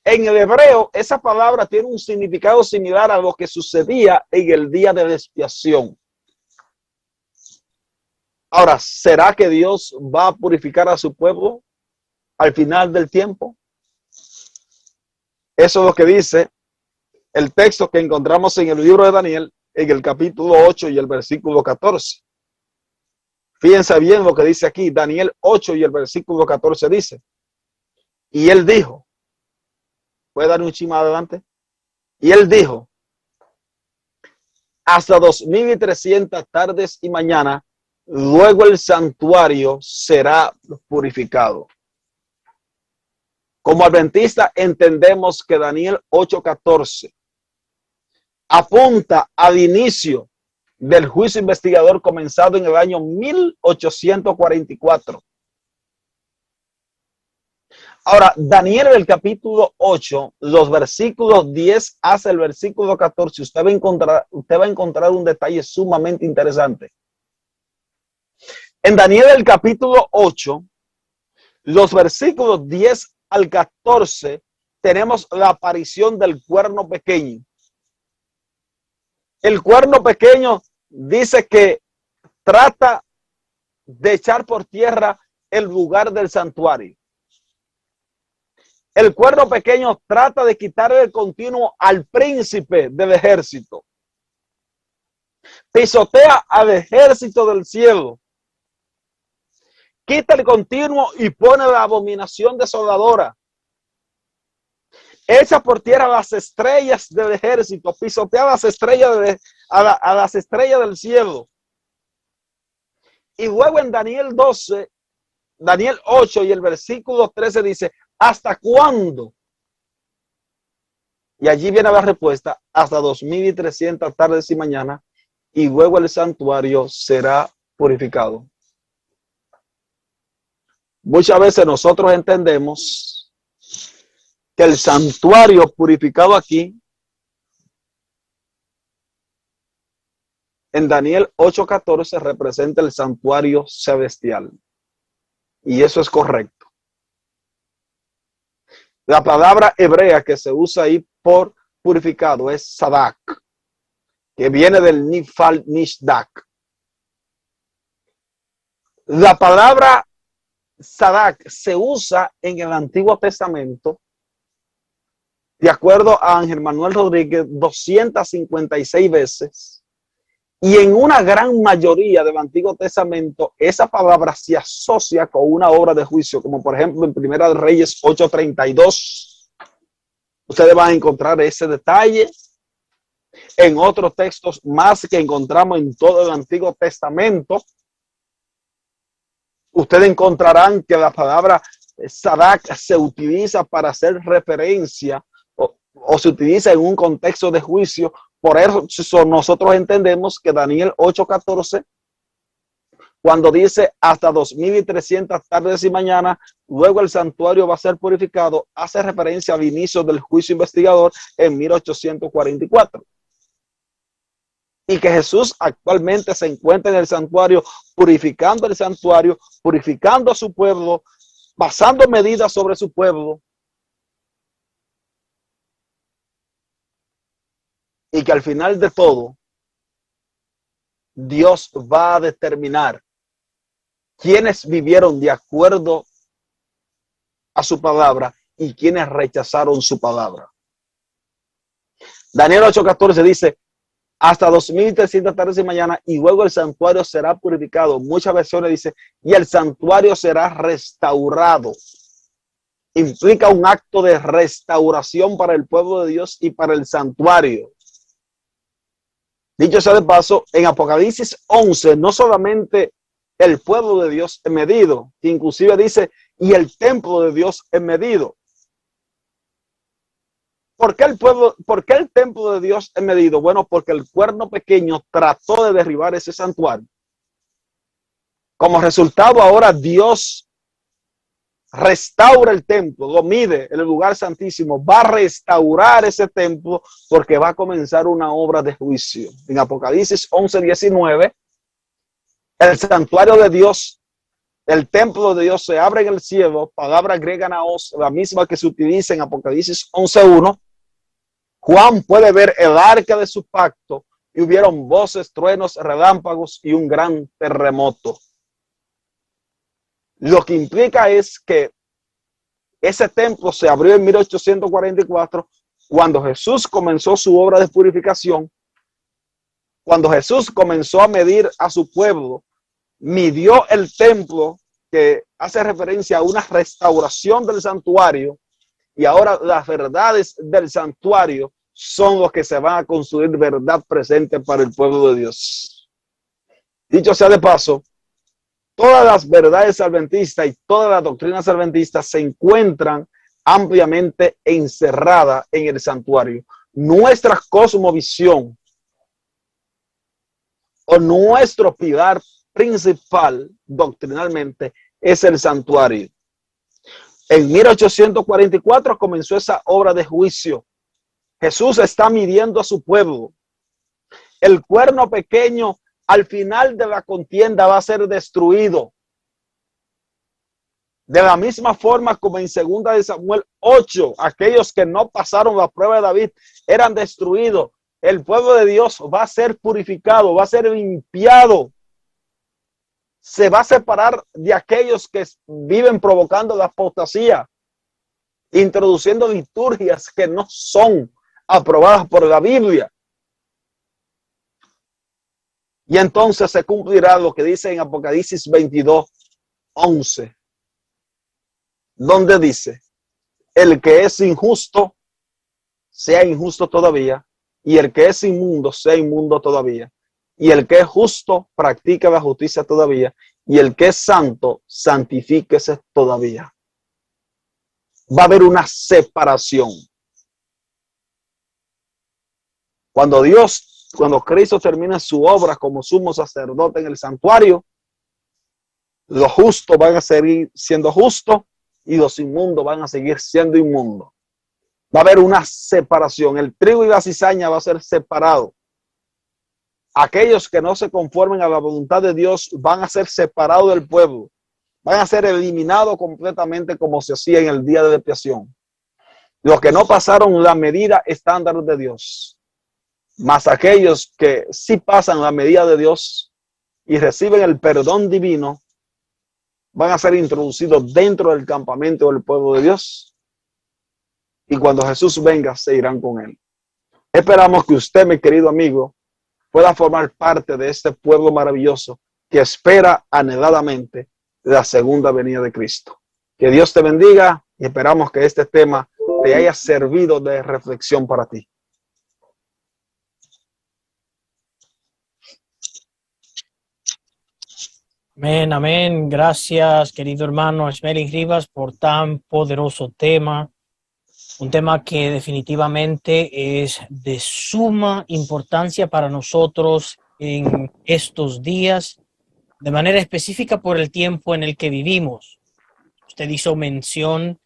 En el hebreo, esa palabra tiene un significado similar a lo que sucedía en el día de la expiación. Ahora, ¿será que Dios va a purificar a su pueblo al final del tiempo? Eso es lo que dice el texto que encontramos en el libro de Daniel, en el capítulo 8 y el versículo 14. Fíjense bien lo que dice aquí, Daniel 8 y el versículo 14 dice, y él dijo, ¿puede dar un chima adelante? Y él dijo, hasta 2300 tardes y mañana, luego el santuario será purificado. Como adventista entendemos que Daniel 8:14 apunta al inicio del juicio investigador comenzado en el año 1844. Ahora, Daniel el capítulo 8, los versículos 10 hasta el versículo 14, usted va a encontrar un detalle sumamente interesante. En Daniel el capítulo 8, los versículos 10 al 14, tenemos la aparición del cuerno pequeño. El cuerno pequeño dice que trata de echar por tierra el lugar del santuario. El cuerno pequeño trata de quitar el continuo al príncipe del ejército. Pisotea al ejército del cielo. Quita el continuo y pone la abominación desoladora. Echa por tierra las estrellas del ejército. Pisotea las estrellas a las estrellas del cielo. Y luego en Daniel 8 y el versículo 13 dice, ¿hasta cuándo? Y allí viene la respuesta, hasta 2300 tardes y mañana, y luego el santuario será purificado. Muchas veces nosotros entendemos que el santuario purificado aquí, en Daniel 8:14, representa el santuario celestial. Y eso es correcto. La palabra hebrea que se usa ahí por purificado es sadak, que viene del nifal nishdak. La palabra sadak se usa en el Antiguo Testamento, de acuerdo a Ángel Manuel Rodríguez, 256 veces. Y en una gran mayoría del Antiguo Testamento, esa palabra se asocia con una obra de juicio, como por ejemplo en Primera de Reyes 8:32. Ustedes van a encontrar ese detalle. En otros textos más que encontramos en todo el Antiguo Testamento, ustedes encontrarán que la palabra sadak se utiliza para hacer referencia o se utiliza en un contexto de juicio. Por eso nosotros entendemos que Daniel 8:14, cuando dice hasta 2300 tardes y mañana, luego el santuario va a ser purificado, hace referencia al inicio del juicio investigador en 1844. Y que Jesús actualmente se encuentra en el santuario, purificando el santuario, purificando a su pueblo, pasando medidas sobre su pueblo. Y que al final de todo, Dios va a determinar quiénes vivieron de acuerdo a su palabra y quienes rechazaron su palabra. Daniel 8:14 dice, hasta 2300 tardes y mañana, y luego el santuario será purificado. Muchas versiones dice, y el santuario será restaurado. Implica un acto de restauración para el pueblo de Dios y para el santuario. Dicho sea de paso, en Apocalipsis 11, no solamente el pueblo de Dios es medido, inclusive dice, y el templo de Dios es medido. ¿Por qué el templo de Dios es medido? Bueno, porque el cuerno pequeño trató de derribar ese santuario. Como resultado, ahora Dios restaura el templo, lo mide en el lugar santísimo, va a restaurar ese templo porque va a comenzar una obra de juicio. En Apocalipsis 11:19, el santuario de Dios, el templo de Dios se abre en el cielo, palabra griega naos, la misma que se utiliza en Apocalipsis 11:1. Juan puede ver el arca de su pacto y hubieron voces, truenos, relámpagos y un gran terremoto. Lo que implica es que ese templo se abrió en 1844 cuando Jesús comenzó su obra de purificación. Cuando Jesús comenzó a medir a su pueblo, midió el templo, que hace referencia a una restauración del santuario. Y ahora las verdades del santuario son los que se van a construir verdad presente para el pueblo de Dios. Dicho sea de paso, todas las verdades adventistas y todas las doctrinas adventistas se encuentran ampliamente encerradas en el santuario. Nuestra cosmovisión o nuestro pilar principal doctrinalmente es el santuario. En 1844 comenzó esa obra de juicio. Jesús está midiendo a su pueblo. El cuerno pequeño al final de la contienda va a ser destruido. De la misma forma como en 2 de Samuel 8, aquellos que no pasaron la prueba de David eran destruidos. El pueblo de Dios va a ser purificado, va a ser limpiado. Se va a separar de aquellos que viven provocando la apostasía, introduciendo liturgias que no son aprobadas por la Biblia. Y entonces se cumplirá lo que dice en Apocalipsis 22:11, donde dice, el que es injusto, sea injusto todavía, y el que es inmundo, sea inmundo todavía. Y el que es justo, practica la justicia todavía. Y el que es santo, santifíquese todavía. Va a haber una separación. Cuando Cristo termina su obra como sumo sacerdote en el santuario, los justos van a seguir siendo justos y los inmundos van a seguir siendo inmundos. Va a haber una separación. El trigo y la cizaña va a ser separado. Aquellos que no se conformen a la voluntad de Dios van a ser separados del pueblo. Van a ser eliminados completamente como se hacía en el día de expiación. Los que no pasaron la medida estándar de Dios. Mas aquellos que sí pasan la medida de Dios y reciben el perdón divino, van a ser introducidos dentro del campamento del pueblo de Dios. Y cuando Jesús venga, se irán con él. Esperamos que usted, mi querido amigo, pueda formar parte de este pueblo maravilloso que espera anheladamente la segunda venida de Cristo. Que Dios te bendiga y esperamos que este tema te haya servido de reflexión para ti. Amén, amén. Gracias, querido hermano Esmelin Rivas, por tan poderoso tema. Un tema que definitivamente es de suma importancia para nosotros en estos días, de manera específica por el tiempo en el que vivimos. Usted hizo mención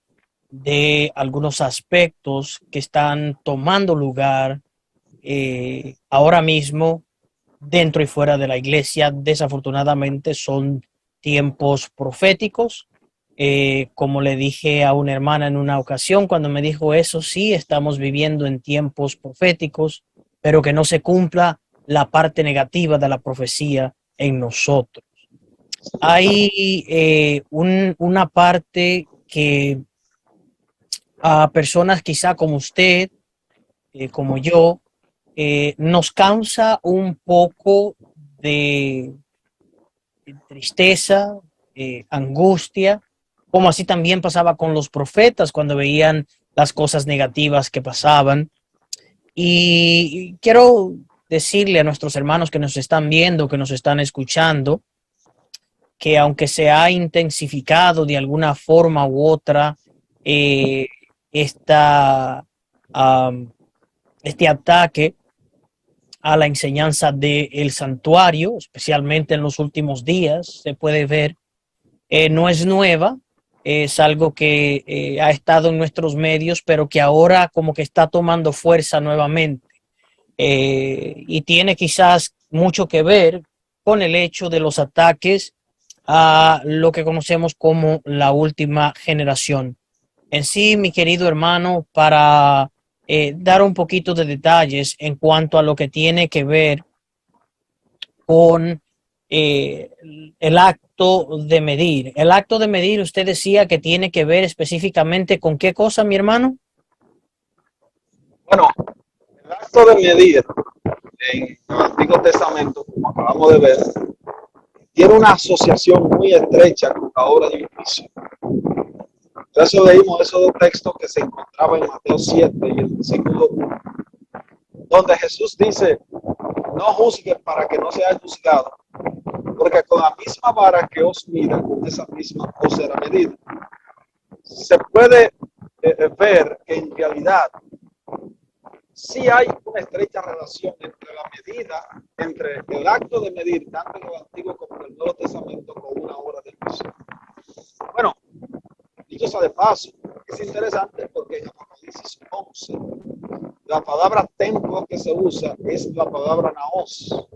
de algunos aspectos que están tomando lugar ahora mismo dentro y fuera de la iglesia. Desafortunadamente son tiempos proféticos. Como le dije a una hermana en una ocasión cuando me dijo eso, sí, estamos viviendo en tiempos proféticos, pero que no se cumpla la parte negativa de la profecía en nosotros. Hay una parte que a personas quizá como usted, como yo, nos causa un poco de tristeza, angustia, como así también pasaba con los profetas cuando veían las cosas negativas que pasaban. Y quiero decirle a nuestros hermanos que nos están viendo, que nos están escuchando, que aunque se ha intensificado de alguna forma u otra eh, esta, um, este ataque a la enseñanza del santuario, especialmente en los últimos días, se puede ver, no es nueva, es algo que ha estado en nuestros medios, pero que ahora como que está tomando fuerza nuevamente. Y tiene quizás mucho que ver con el hecho de los ataques a lo que conocemos como la última generación. En sí, mi querido hermano, para dar un poquito de detalles en cuanto a lo que tiene que ver con eh, el acto de medir. El acto de medir, usted decía que tiene que ver específicamente con qué cosa, mi hermano. Bueno, el acto de medir en el Antiguo Testamento, como acabamos de ver, tiene una asociación muy estrecha con la obra de juicio. Por eso leímos esos dos textos que se encontraban en Mateo 7 y el versículo 1, donde Jesús dice, no juzguen para que no sean juzgados, porque con la misma vara que os mida, con esa misma os será medida. Se puede ver que en realidad sí hay una estrecha relación entre la medida, entre el acto de medir, tanto en el Antiguo como en el Nuevo Testamento, con una obra de juicio. Bueno, dicho sea de paso, es interesante porque en Apocalipsis 11, la palabra templo que se usa es la palabra naos.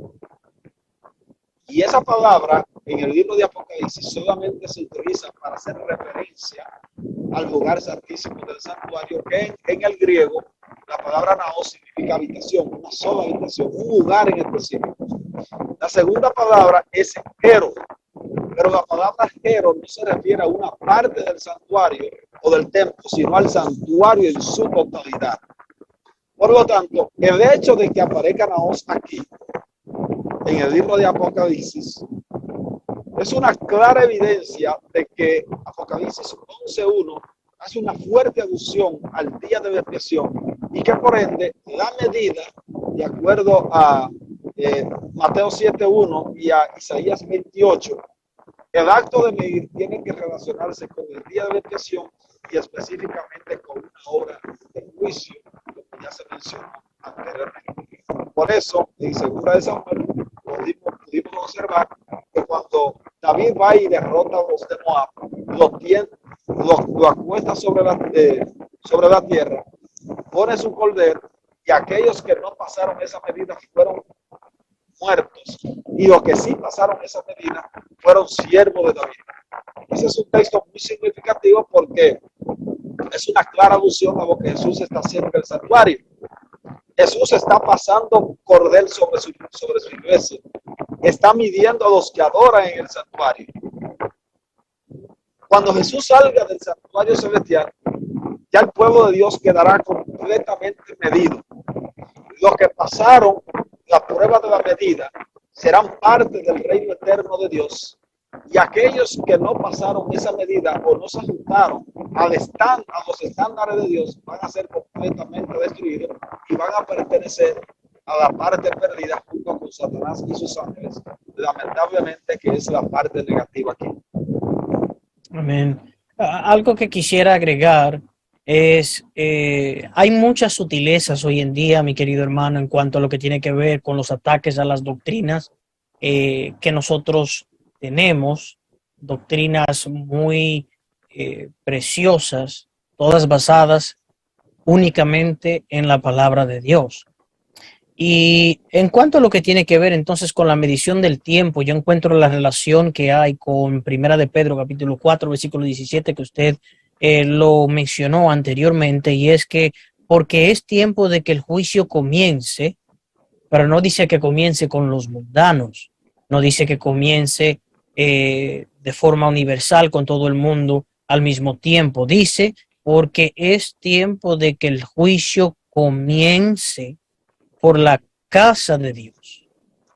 Y esa palabra en el libro de Apocalipsis solamente se utiliza para hacer referencia al lugar santísimo del santuario, que en el griego la palabra naos significa habitación, una sola habitación, un lugar en específico. La segunda palabra es Gero, pero la palabra Gero no se refiere a una parte del santuario o del templo, sino al santuario en su totalidad. Por lo tanto, el hecho de que aparezca naos aquí en el libro de Apocalipsis es una clara evidencia de que Apocalipsis 11.1 hace una fuerte alusión al día de la expiación y que por ende la medida, de acuerdo a Mateo 7.1 y a Isaías 28, el acto de medir tiene que relacionarse con el día de la expiación y específicamente con una obra de juicio, como ya se mencionó anteriormente. Por eso, en Segunda de Samuel, pudimos observar que cuando David va y derrota a los de Moab, lo acuesta sobre la tierra, pone su cordero y aquellos que no pasaron esa medida fueron muertos, y los que sí pasaron esa medida fueron siervos de David. Ese es un texto muy significativo porque es una clara alusión a lo que Jesús está haciendo en el santuario. Jesús está pasando cordel sobre su iglesia, está midiendo a los que adoran en el santuario. Cuando Jesús salga del santuario celestial, ya el pueblo de Dios quedará completamente medido. Los que pasaron la prueba de la medida serán parte del reino eterno de Dios, y aquellos que no pasaron esa medida o no se ajustaron a los estándares de Dios van a ser completamente destruidos y van a pertenecer a la parte perdida junto con Satanás y sus ángeles, lamentablemente, que es la parte negativa aquí. Amén. Algo que quisiera agregar es, hay muchas sutilezas hoy en día, mi querido hermano, en cuanto a lo que tiene que ver con los ataques a las doctrinas que nosotros tenemos, doctrinas muy preciosas, todas basadas únicamente en la palabra de Dios. Y en cuanto a lo que tiene que ver entonces con la medición del tiempo, yo encuentro la relación que hay con Primera de Pedro, capítulo 4, versículo 17, que usted lo mencionó anteriormente, y es que porque es tiempo de que el juicio comience, pero no dice que comience con los mundanos, no dice que comience de forma universal con todo el mundo al mismo tiempo, dice porque es tiempo de que el juicio comience por la casa de Dios.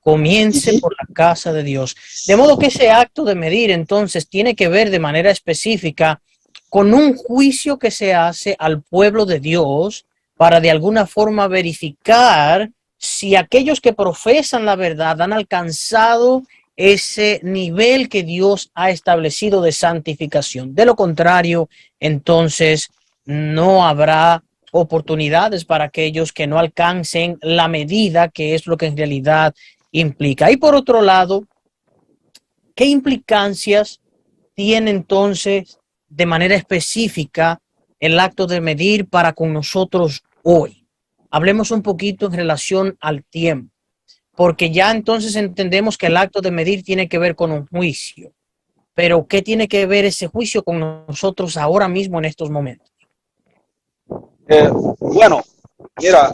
Comience por la casa de Dios. De modo que ese acto de medir entonces tiene que ver de manera específica con un juicio que se hace al pueblo de Dios para de alguna forma verificar si aquellos que profesan la verdad han alcanzado ese nivel que Dios ha establecido de santificación. De lo contrario, entonces no habrá oportunidades para aquellos que no alcancen la medida, que es lo que en realidad implica. Y por otro lado, ¿qué implicancias tiene entonces de manera específica el acto de medir para con nosotros hoy? Hablemos un poquito en relación al tiempo, porque ya entonces entendemos que el acto de medir tiene que ver con un juicio. Pero ¿qué tiene que ver ese juicio con nosotros ahora mismo en estos momentos? Bueno, mira,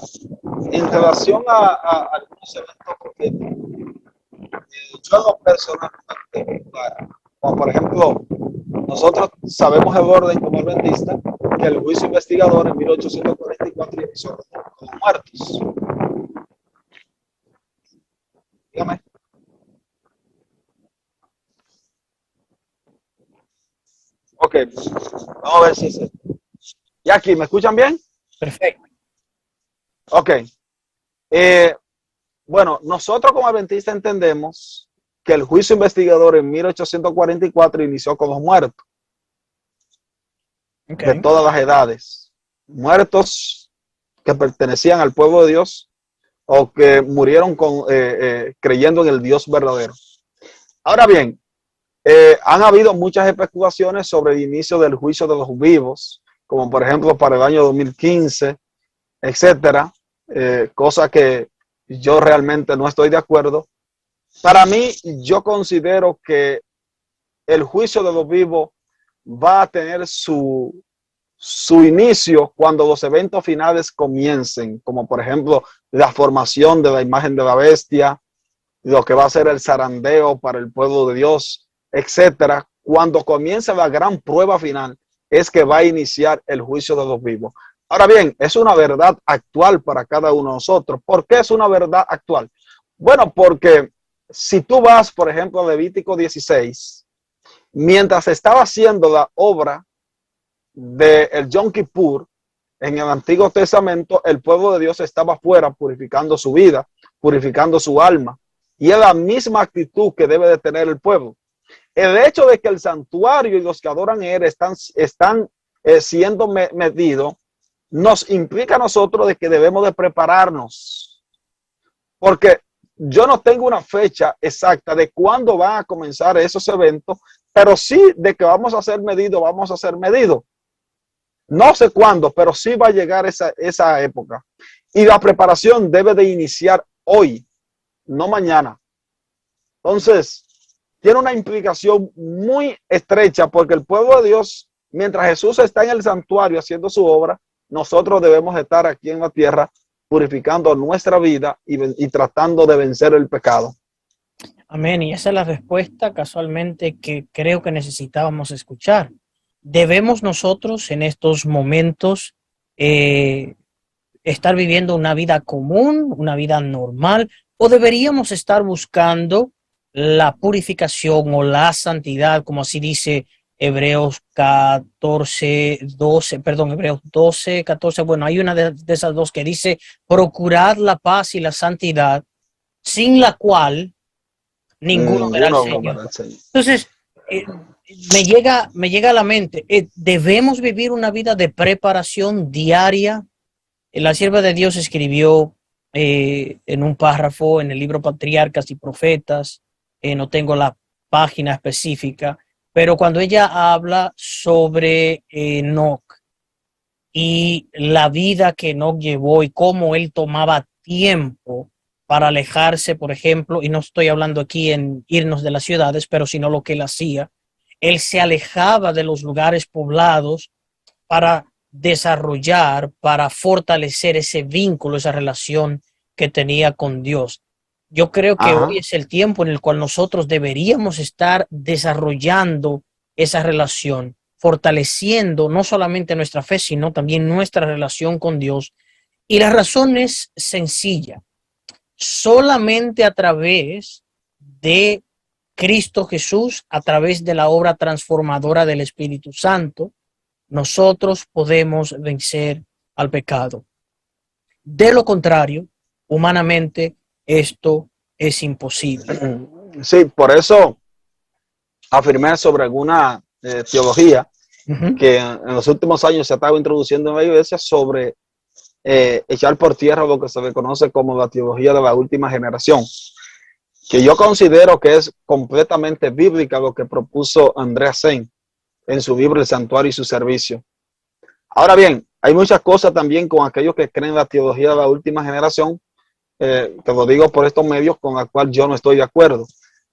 en relación a algunos eventos, porque yo en lo personal, como por ejemplo, nosotros sabemos el orden como adventista que el juicio investigador en 1844 inició con los muertos. Dígame. Ok, vamos a ver si es. ¿Y aquí me escuchan bien? Perfecto. Ok. Bueno, nosotros como adventistas entendemos que el juicio investigador en 1844 inició con los muertos de todas las edades. Muertos que pertenecían al pueblo de Dios o que murieron creyendo en el Dios verdadero. Ahora bien, han habido muchas especulaciones sobre el inicio del juicio de los vivos, como por ejemplo para el año 2015, etcétera, cosa que yo realmente no estoy de acuerdo. Para mí, yo considero que el juicio de los vivos va a tener su inicio cuando los eventos finales comiencen, como por ejemplo la formación de la imagen de la bestia, lo que va a ser el zarandeo para el pueblo de Dios, etcétera. Cuando comience la gran prueba final, es que va a iniciar el juicio de los vivos. Ahora bien, es una verdad actual para cada uno de nosotros. ¿Por qué es una verdad actual? Bueno, porque si tú vas, por ejemplo, a Levítico 16, mientras estaba haciendo la obra del Yom Kippur, en el Antiguo Testamento, el pueblo de Dios estaba afuera purificando su vida, purificando su alma. Y es la misma actitud que debe de tener el pueblo. El hecho de que el santuario y los que adoran a él están siendo medidos, nos implica a nosotros de que debemos de prepararnos. Porque yo no tengo una fecha exacta de cuándo van a comenzar esos eventos, pero sí de que vamos a ser medidos, vamos a ser medidos. No sé cuándo, pero sí va a llegar esa época. Y la preparación debe de iniciar hoy, no mañana. Entonces, tiene una implicación muy estrecha porque el pueblo de Dios, mientras Jesús está en el santuario haciendo su obra, nosotros debemos estar aquí en la tierra purificando nuestra vida y tratando de vencer el pecado. Amén. Y esa es la respuesta casualmente que creo que necesitábamos escuchar. ¿Debemos nosotros en estos momentos estar viviendo una vida común, una vida normal, o deberíamos estar buscando la purificación o la santidad, como así dice Hebreos 14, 12, perdón, Hebreos 12, 14, bueno, hay una de esas dos que dice, procurad la paz y la santidad, sin la cual ninguno verá al Señor. Entonces, me llega a la mente, debemos vivir una vida de preparación diaria. La sierva de Dios escribió en un párrafo en el libro Patriarcas y Profetas, no tengo la página específica, pero cuando ella habla sobre Enoc y la vida que Enoc llevó y cómo él tomaba tiempo para alejarse, por ejemplo, y no estoy hablando aquí en irnos de las ciudades, pero sino lo que él hacía, él se alejaba de los lugares poblados para desarrollar, para fortalecer ese vínculo, esa relación que tenía con Dios. Yo creo que hoy es el tiempo en el cual nosotros deberíamos estar desarrollando esa relación. fortaleciendo no solamente nuestra fe, sino también nuestra relación con Dios. Y la razón es sencilla. Solamente a través de Cristo Jesús, a través de la obra transformadora del Espíritu Santo, nosotros podemos vencer al pecado. De lo contrario, humanamente, esto es imposible. Sí, por eso afirmé sobre alguna teología que en los últimos años se ha estado introduciendo en la iglesia sobre echar por tierra lo que se le conoce como la teología de la última generación, que yo considero que es completamente bíblica lo que propuso Andrea Sen en su libro El Santuario y su Servicio. Ahora bien, hay muchas cosas también con aquellos que creen la teología de la última generación, te lo digo por estos medios, con la cual yo no estoy de acuerdo,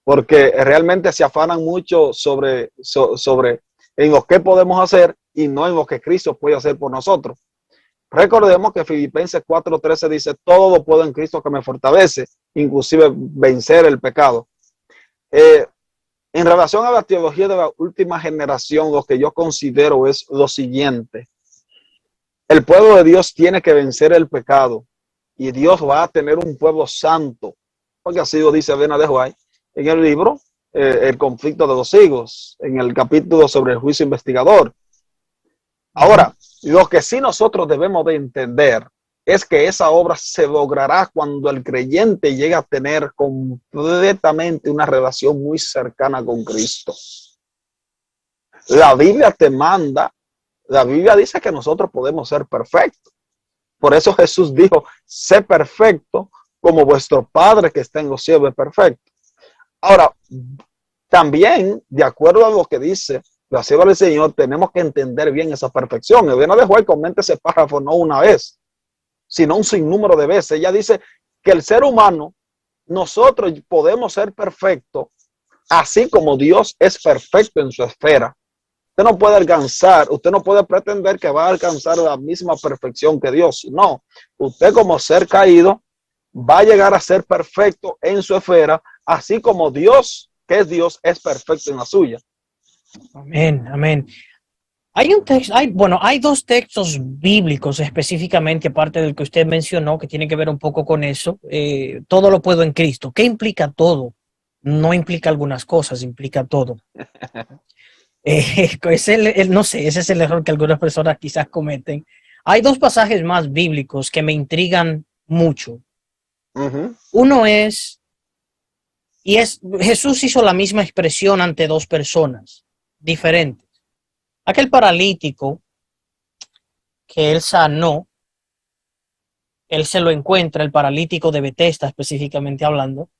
porque realmente se afanan mucho sobre en lo que podemos hacer y no en lo que Cristo puede hacer por nosotros. Recordemos que Filipenses 4:13 dice, todo lo puedo en Cristo que me fortalece, inclusive vencer el pecado. En relación a la teología de la última generación, lo que yo considero es lo siguiente. El pueblo de Dios tiene que vencer el pecado y Dios va a tener un pueblo santo, porque así lo dice Elena de White en el libro El conflicto de los higos, en el capítulo sobre el juicio investigador. Ahora, lo que sí nosotros debemos de entender es que esa obra se logrará cuando el creyente llegue a tener completamente una relación muy cercana con Cristo. La Biblia te manda, la Biblia dice que nosotros podemos ser perfectos. Por eso Jesús dijo, sé perfecto como vuestro Padre que está en los cielos es perfecto. Ahora, también, de acuerdo a lo que dice la sierva del Señor, tenemos que entender bien esa perfección. Elena de White comenta ese párrafo no una vez, sino un sinnúmero de veces. Ella dice que el ser humano, nosotros podemos ser perfectos, así como Dios es perfecto en su esfera. Usted no puede alcanzar, usted no puede pretender que va a alcanzar la misma perfección que Dios. No, usted como ser caído va a llegar a ser perfecto en su esfera, así como Dios, que es Dios, es perfecto en la suya. Amén, amén. Hay un texto, hay dos textos bíblicos específicamente, aparte del que usted mencionó, que tiene que ver un poco con eso. Todo lo puedo en Cristo. ¿Qué implica todo? No implica algunas cosas, implica todo. No sé, ese es el error que algunas personas quizás cometen. Hay dos pasajes más bíblicos que me intrigan mucho. Uno es Jesús hizo la misma expresión ante dos personas diferentes. Aquel paralítico que él sanó, él se lo encuentra, el paralítico de Betesda específicamente hablando,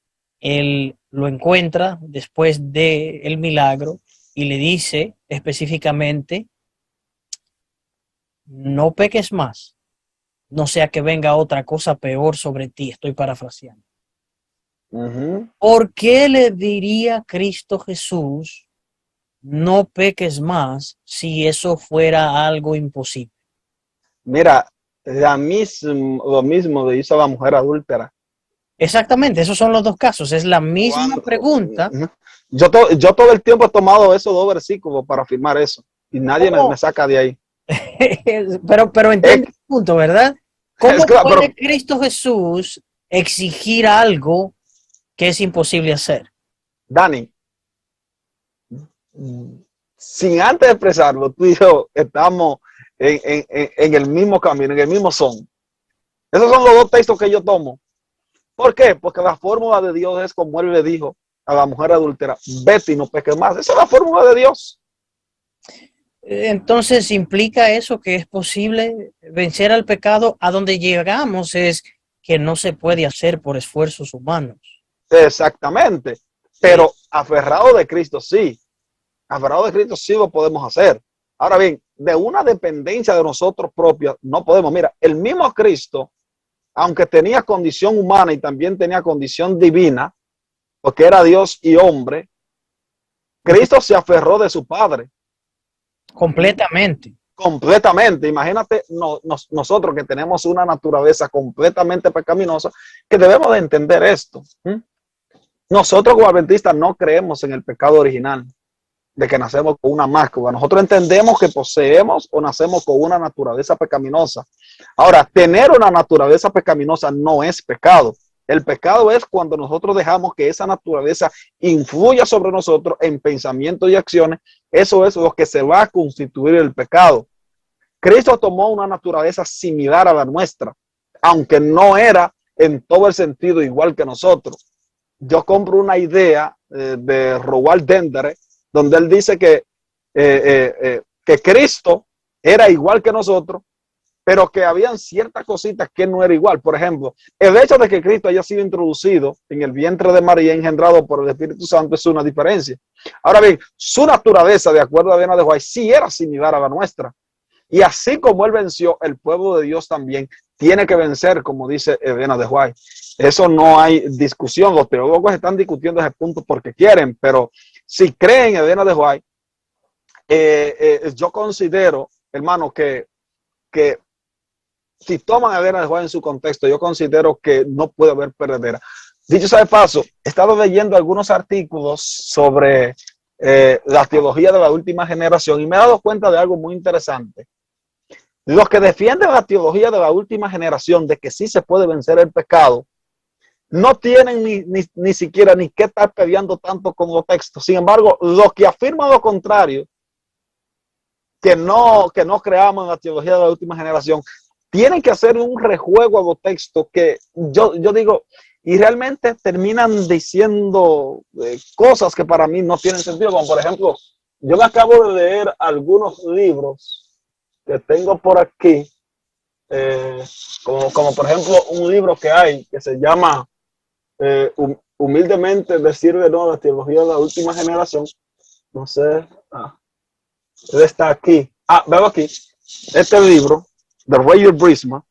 él lo encuentra después del milagro y le dice específicamente, no peques más, no sea que venga otra cosa peor sobre ti, estoy parafraseando. ¿Por qué le diría Cristo Jesús, no peques más, si eso fuera algo imposible? Mira, lo mismo le hizo a la mujer adúltera. Exactamente, esos son los dos casos, es la misma pregunta. Yo todo el tiempo he tomado esos dos versículos para afirmar eso y nadie me saca de ahí. pero entiende el punto, ¿verdad? ¿Cómo claro, puede Cristo Jesús exigir algo que es imposible hacer? Dani, sin antes de expresarlo, tú y yo estamos en el mismo camino, en el mismo son. Esos son los dos textos que yo tomo. ¿Por qué? Porque la fórmula de Dios es como él le dijo a la mujer adúltera, vete y no peques más. Esa es la fórmula de Dios. Entonces, ¿implica eso que es posible vencer al pecado? A donde llegamos es que no se puede hacer por esfuerzos humanos. Exactamente. Pero aferrado de Cristo sí. Aferrado de Cristo sí lo podemos hacer. Ahora bien, de una dependencia de nosotros propios no podemos. Mira, el mismo Cristo, aunque tenía condición humana y también tenía condición divina, porque era Dios y hombre, Cristo se aferró de su Padre. Completamente. Completamente. Imagínate nosotros que tenemos una naturaleza completamente pecaminosa, que debemos de entender esto. Nosotros como adventistas no creemos en el pecado original. de que nacemos con una máscara. Nosotros entendemos que poseemos o nacemos con una naturaleza pecaminosa. Ahora, tener una naturaleza pecaminosa no es pecado. El pecado es cuando nosotros dejamos que esa naturaleza influya sobre nosotros en pensamientos y acciones. Eso es lo que se va a constituir el pecado. Cristo tomó una naturaleza similar a la nuestra, aunque no era en todo el sentido igual que nosotros. Yo compro una idea de Roald Dendere, donde él dice que Cristo era igual que nosotros, pero que habían ciertas cositas que no era igual. Por ejemplo, el hecho de que Cristo haya sido introducido en el vientre de María, engendrado por el Espíritu Santo, es una diferencia. Ahora bien, su naturaleza, de acuerdo a Elena de White, sí era similar a la nuestra. Y así como él venció, el pueblo de Dios también tiene que vencer, como dice Elena de White. Eso no hay discusión. Los teólogos están discutiendo ese punto porque quieren, pero si creen en Elena de White, yo considero, hermano, que si toman a Elena de White en su contexto, yo considero que no puede haber perdedera. Dicho sea de paso, he estado leyendo algunos artículos sobre la teología de la última generación y me he dado cuenta de algo muy interesante. Los que defienden la teología de la última generación de que sí se puede vencer el pecado, no tienen ni siquiera ni que estar peleando tanto con los textos. Sin embargo, los que afirman lo contrario, que no creamos en la teología de la última generación, tienen que hacer un rejuego a los textos que yo digo, y realmente terminan diciendo cosas que para mí no tienen sentido, como por ejemplo, yo me acabo de leer algunos libros que tengo por aquí, como por ejemplo un libro que hay que se llama Humildemente decir de no la teología de la última generación. No sé, él está aquí. Veo aquí, este libro de Roger Brisman.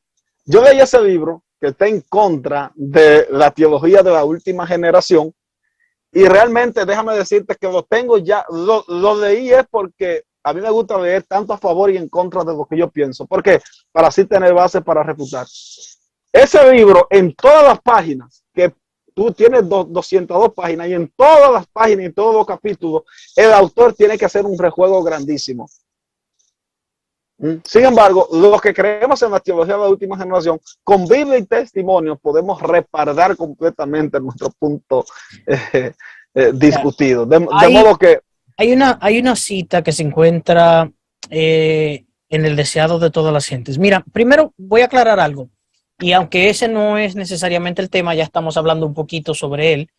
Yo leí ese libro que está en contra de la teología de la última generación y realmente déjame decirte que lo tengo ya, lo leí es porque a mí me gusta leer tanto a favor y en contra de lo que yo pienso, porque para así tener base para refutar. Ese libro, en todas las páginas, que tú tienes 202 páginas, y en todas las páginas y todos los capítulos, el autor tiene que hacer un rejuego grandísimo. Sin embargo, los que creemos en la teología de la última generación, con Biblia y testimonio, podemos respaldar completamente nuestro punto discutido. De modo que hay una cita que se encuentra en el deseado de todas las gentes. Mira, primero voy a aclarar algo. Y aunque ese no es necesariamente el tema, ya estamos hablando un poquito sobre él,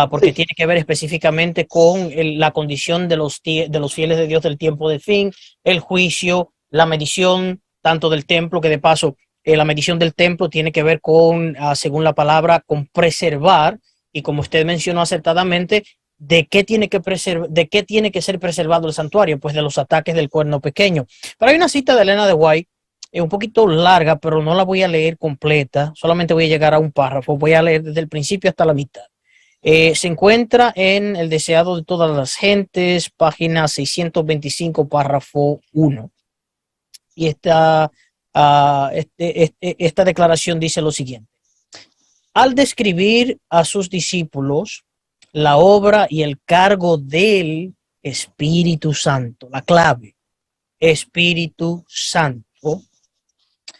porque sí, tiene que ver específicamente con la condición de los fieles de Dios del tiempo de fin, el juicio, la medición tanto del templo, que de paso la medición del templo tiene que ver con, según la palabra, con preservar, y como usted mencionó acertadamente, ¿de qué tiene que ser preservado el santuario? Pues de los ataques del cuerno pequeño. Pero hay una cita de Elena de White, un poquito larga, pero no la voy a leer completa, solamente voy a llegar a un párrafo, voy a leer desde el principio hasta la mitad. Se encuentra en El deseado de todas las gentes, página 625, párrafo 1. Y esta declaración dice lo siguiente: al describir a sus discípulos la obra y el cargo del Espíritu Santo, la clave, Espíritu Santo,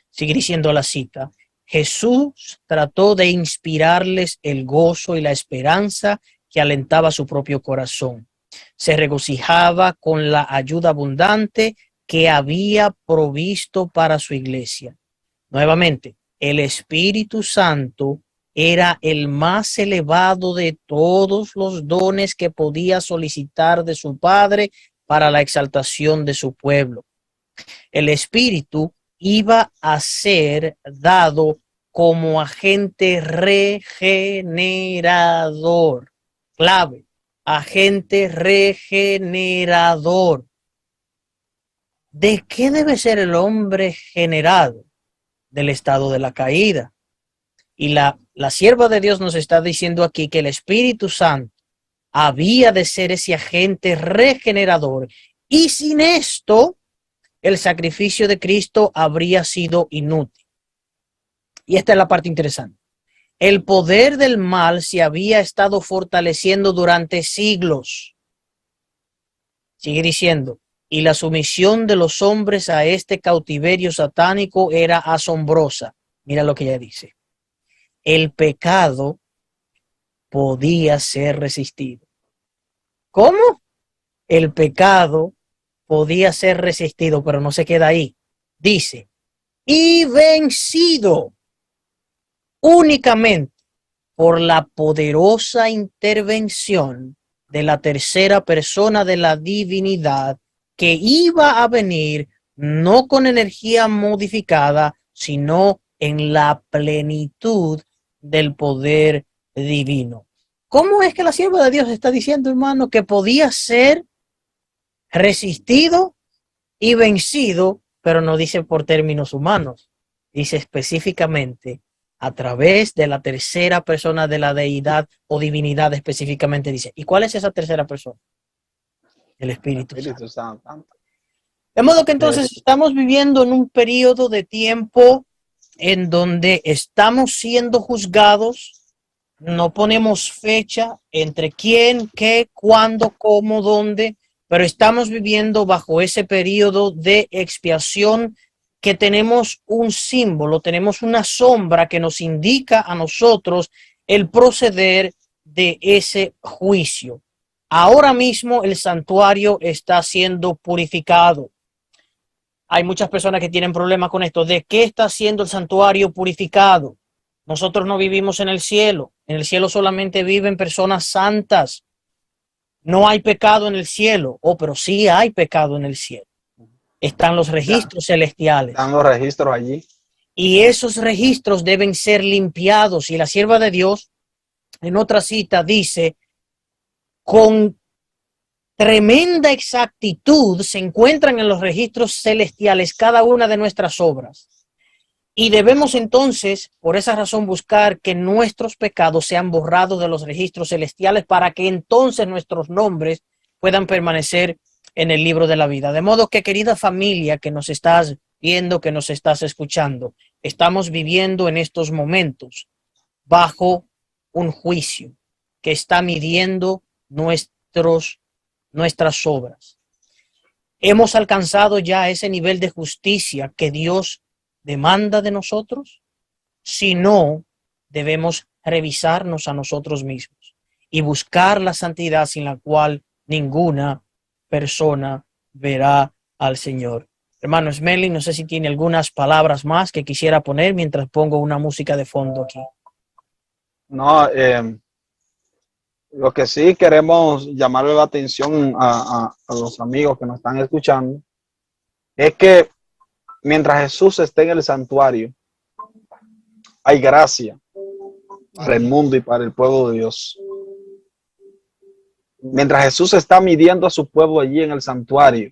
sigue diciendo la cita, Jesús trató de inspirarles el gozo y la esperanza que alentaba su propio corazón. Se regocijaba con la ayuda abundante que había provisto para su iglesia. Nuevamente, el Espíritu Santo era el más elevado de todos los dones que podía solicitar de su Padre para la exaltación de su pueblo. El Espíritu iba a ser dado como agente regenerador. Clave, agente regenerador. ¿De qué debe ser el hombre generado? Del estado de la caída. Y la sierva de Dios nos está diciendo aquí que el Espíritu Santo había de ser ese agente regenerador. Y sin esto, el sacrificio de Cristo habría sido inútil. Y esta es la parte interesante. El poder del mal se había estado fortaleciendo durante siglos. Sigue diciendo, y la sumisión de los hombres a este cautiverio satánico era asombrosa. Mira lo que ella dice. El pecado podía ser resistido. ¿Cómo? El pecado podía ser resistido, pero no se queda ahí. Dice, y vencido únicamente por la poderosa intervención de la tercera persona de la divinidad que iba a venir no con energía modificada, sino en la plenitud del poder divino. ¿Cómo es que la sierva de Dios está diciendo, hermano, que podía ser resistido y vencido, pero no dice por términos humanos? Dice específicamente a través de la tercera persona de la deidad o divinidad, específicamente dice. ¿Y cuál es esa tercera persona? El Espíritu Santo. De modo que entonces estamos viviendo en un periodo de tiempo en donde estamos siendo juzgados. No ponemos fecha entre quién, qué, cuándo, cómo, dónde, pero estamos viviendo bajo ese periodo de expiación que tenemos un símbolo, tenemos una sombra que nos indica a nosotros el proceder de ese juicio. Ahora mismo el santuario está siendo purificado. Hay muchas personas que tienen problemas con esto. ¿De qué está siendo el santuario purificado? Nosotros no vivimos en el cielo. En el cielo solamente viven personas santas. No hay pecado en el cielo. Oh, pero sí hay pecado en el cielo. Están los registros celestiales. Están los registros allí. Y esos registros deben ser limpiados. Y la sierva de Dios, en otra cita, dice, con tremenda exactitud se encuentran en los registros celestiales cada una de nuestras obras. Y debemos entonces, por esa razón, buscar que nuestros pecados sean borrados de los registros celestiales para que entonces nuestros nombres puedan permanecer en el libro de la vida. De modo que, querida familia que nos estás viendo, que nos estás escuchando, estamos viviendo en estos momentos bajo un juicio que está midiendo nuestras obras. ¿Hemos alcanzado ya ese nivel de justicia que Dios demanda de nosotros? Si no, debemos revisarnos a nosotros mismos y buscar la santidad sin la cual ninguna persona verá al Señor. Hermano Smelly, no sé si tiene algunas palabras más que quisiera poner mientras pongo una música de fondo aquí. No, lo que sí queremos llamarle la atención a los amigos que nos están escuchando es que mientras Jesús esté en el santuario, hay gracia para el mundo y para el pueblo de Dios. Mientras Jesús está midiendo a su pueblo allí en el santuario,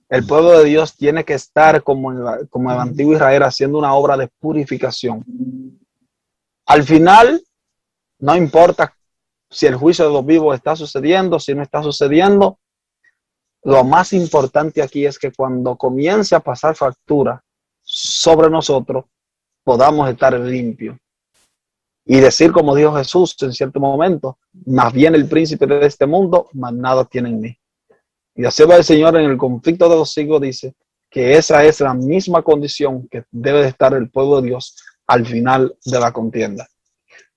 el pueblo de Dios tiene que estar como el antiguo Israel haciendo una obra de purificación. Al final, no importa si el juicio de los vivos está sucediendo, si no está sucediendo. Lo más importante aquí es que cuando comience a pasar factura sobre nosotros, podamos estar limpios. Y decir, como dijo Jesús en cierto momento, más bien el príncipe de este mundo, más nada tiene en mí. Y así va el Señor en el conflicto de los siglos, dice que esa es la misma condición que debe de estar el pueblo de Dios al final de la contienda.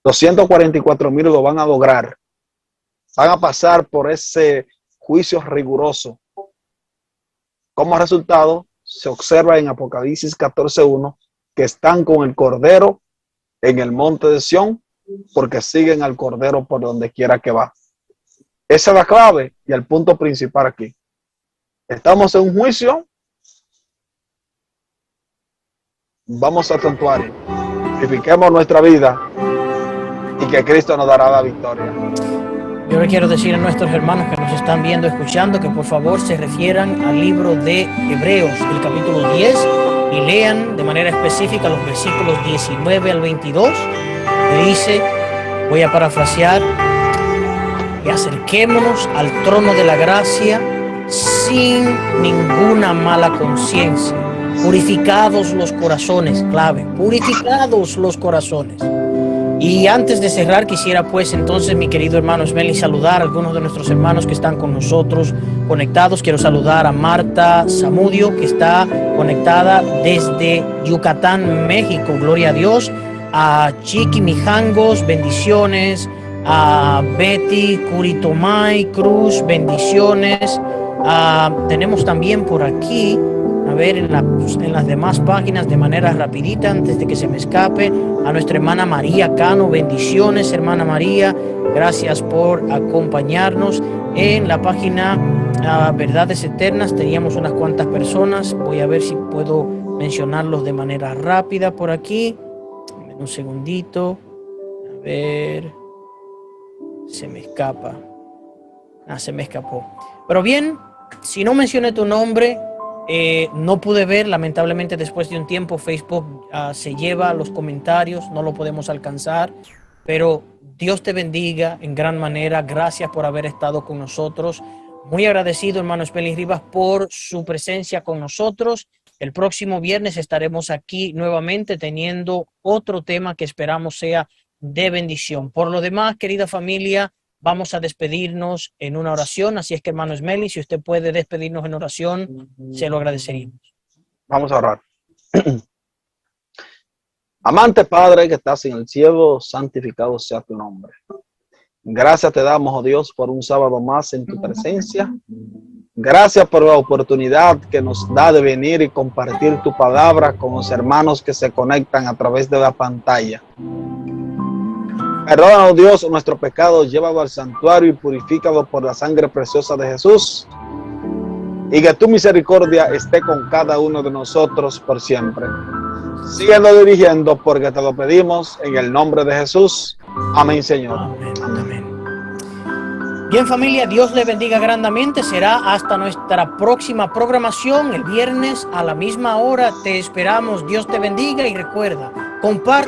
244,000 lo van a lograr. Van a pasar por ese juicio riguroso. Como resultado, se observa en Apocalipsis 14:1 que están con el Cordero en el monte de Sión porque siguen al Cordero por donde quiera que va. Esa es la clave y el punto principal aquí. Estamos en un juicio. Vamos al santuario. Purifiquemos nuestra vida y que Cristo nos dará la victoria. Yo le quiero decir a nuestros hermanos que nos están viendo, escuchando, que por favor se refieran al libro de Hebreos, el capítulo 10, y lean de manera específica los versículos 19 al 22, que dice, voy a parafrasear, y acerquémonos al trono de la gracia sin ninguna mala conciencia, purificados los corazones, clave, purificados los corazones, Y antes de cerrar, quisiera pues entonces, mi querido hermano Esmeli, saludar a algunos de nuestros hermanos que están con nosotros conectados. Quiero saludar a Marta Zamudio, que está conectada desde Yucatán, México. Gloria a Dios. A Chiqui Mijangos, bendiciones. A Betty Curitomay Cruz, bendiciones. Tenemos también por aquí, a ver, en las demás páginas de manera rapidita, antes de que se me escape, a nuestra hermana María Cano, bendiciones, hermana María, gracias por acompañarnos. En la página Verdades Eternas teníamos unas cuantas personas, voy a ver si puedo mencionarlos de manera rápida por aquí. Un segundito, a ver, se me escapa, se me escapó. Pero bien, si no mencioné tu nombre, no pude ver, lamentablemente después de un tiempo Facebook se lleva los comentarios, no lo podemos alcanzar, pero Dios te bendiga en gran manera, gracias por haber estado con nosotros, muy agradecido hermano Esmeli Rivas por su presencia con nosotros. El próximo viernes estaremos aquí nuevamente teniendo otro tema que esperamos sea de bendición. Por lo demás, querida familia, vamos a despedirnos en una oración, así es que hermano Esmeli, si usted puede despedirnos en oración, se lo agradeceríamos. Vamos a orar. Amante Padre que estás en el cielo, santificado sea tu nombre. Gracias te damos, oh Dios, por un sábado más en tu presencia. Gracias por la oportunidad que nos da de venir y compartir tu palabra con los hermanos que se conectan a través de la pantalla. Perdónanos, Dios, nuestro pecado, llévalo al santuario y purifícalo por la sangre preciosa de Jesús. Y que tu misericordia esté con cada uno de nosotros por siempre. Síguenos dirigiendo porque te lo pedimos en el nombre de Jesús. Amén, Señor. Amén. Amén. Bien, familia, Dios le bendiga grandemente. Será hasta nuestra próxima programación el viernes a la misma hora. Te esperamos. Dios te bendiga y recuerda, comparte.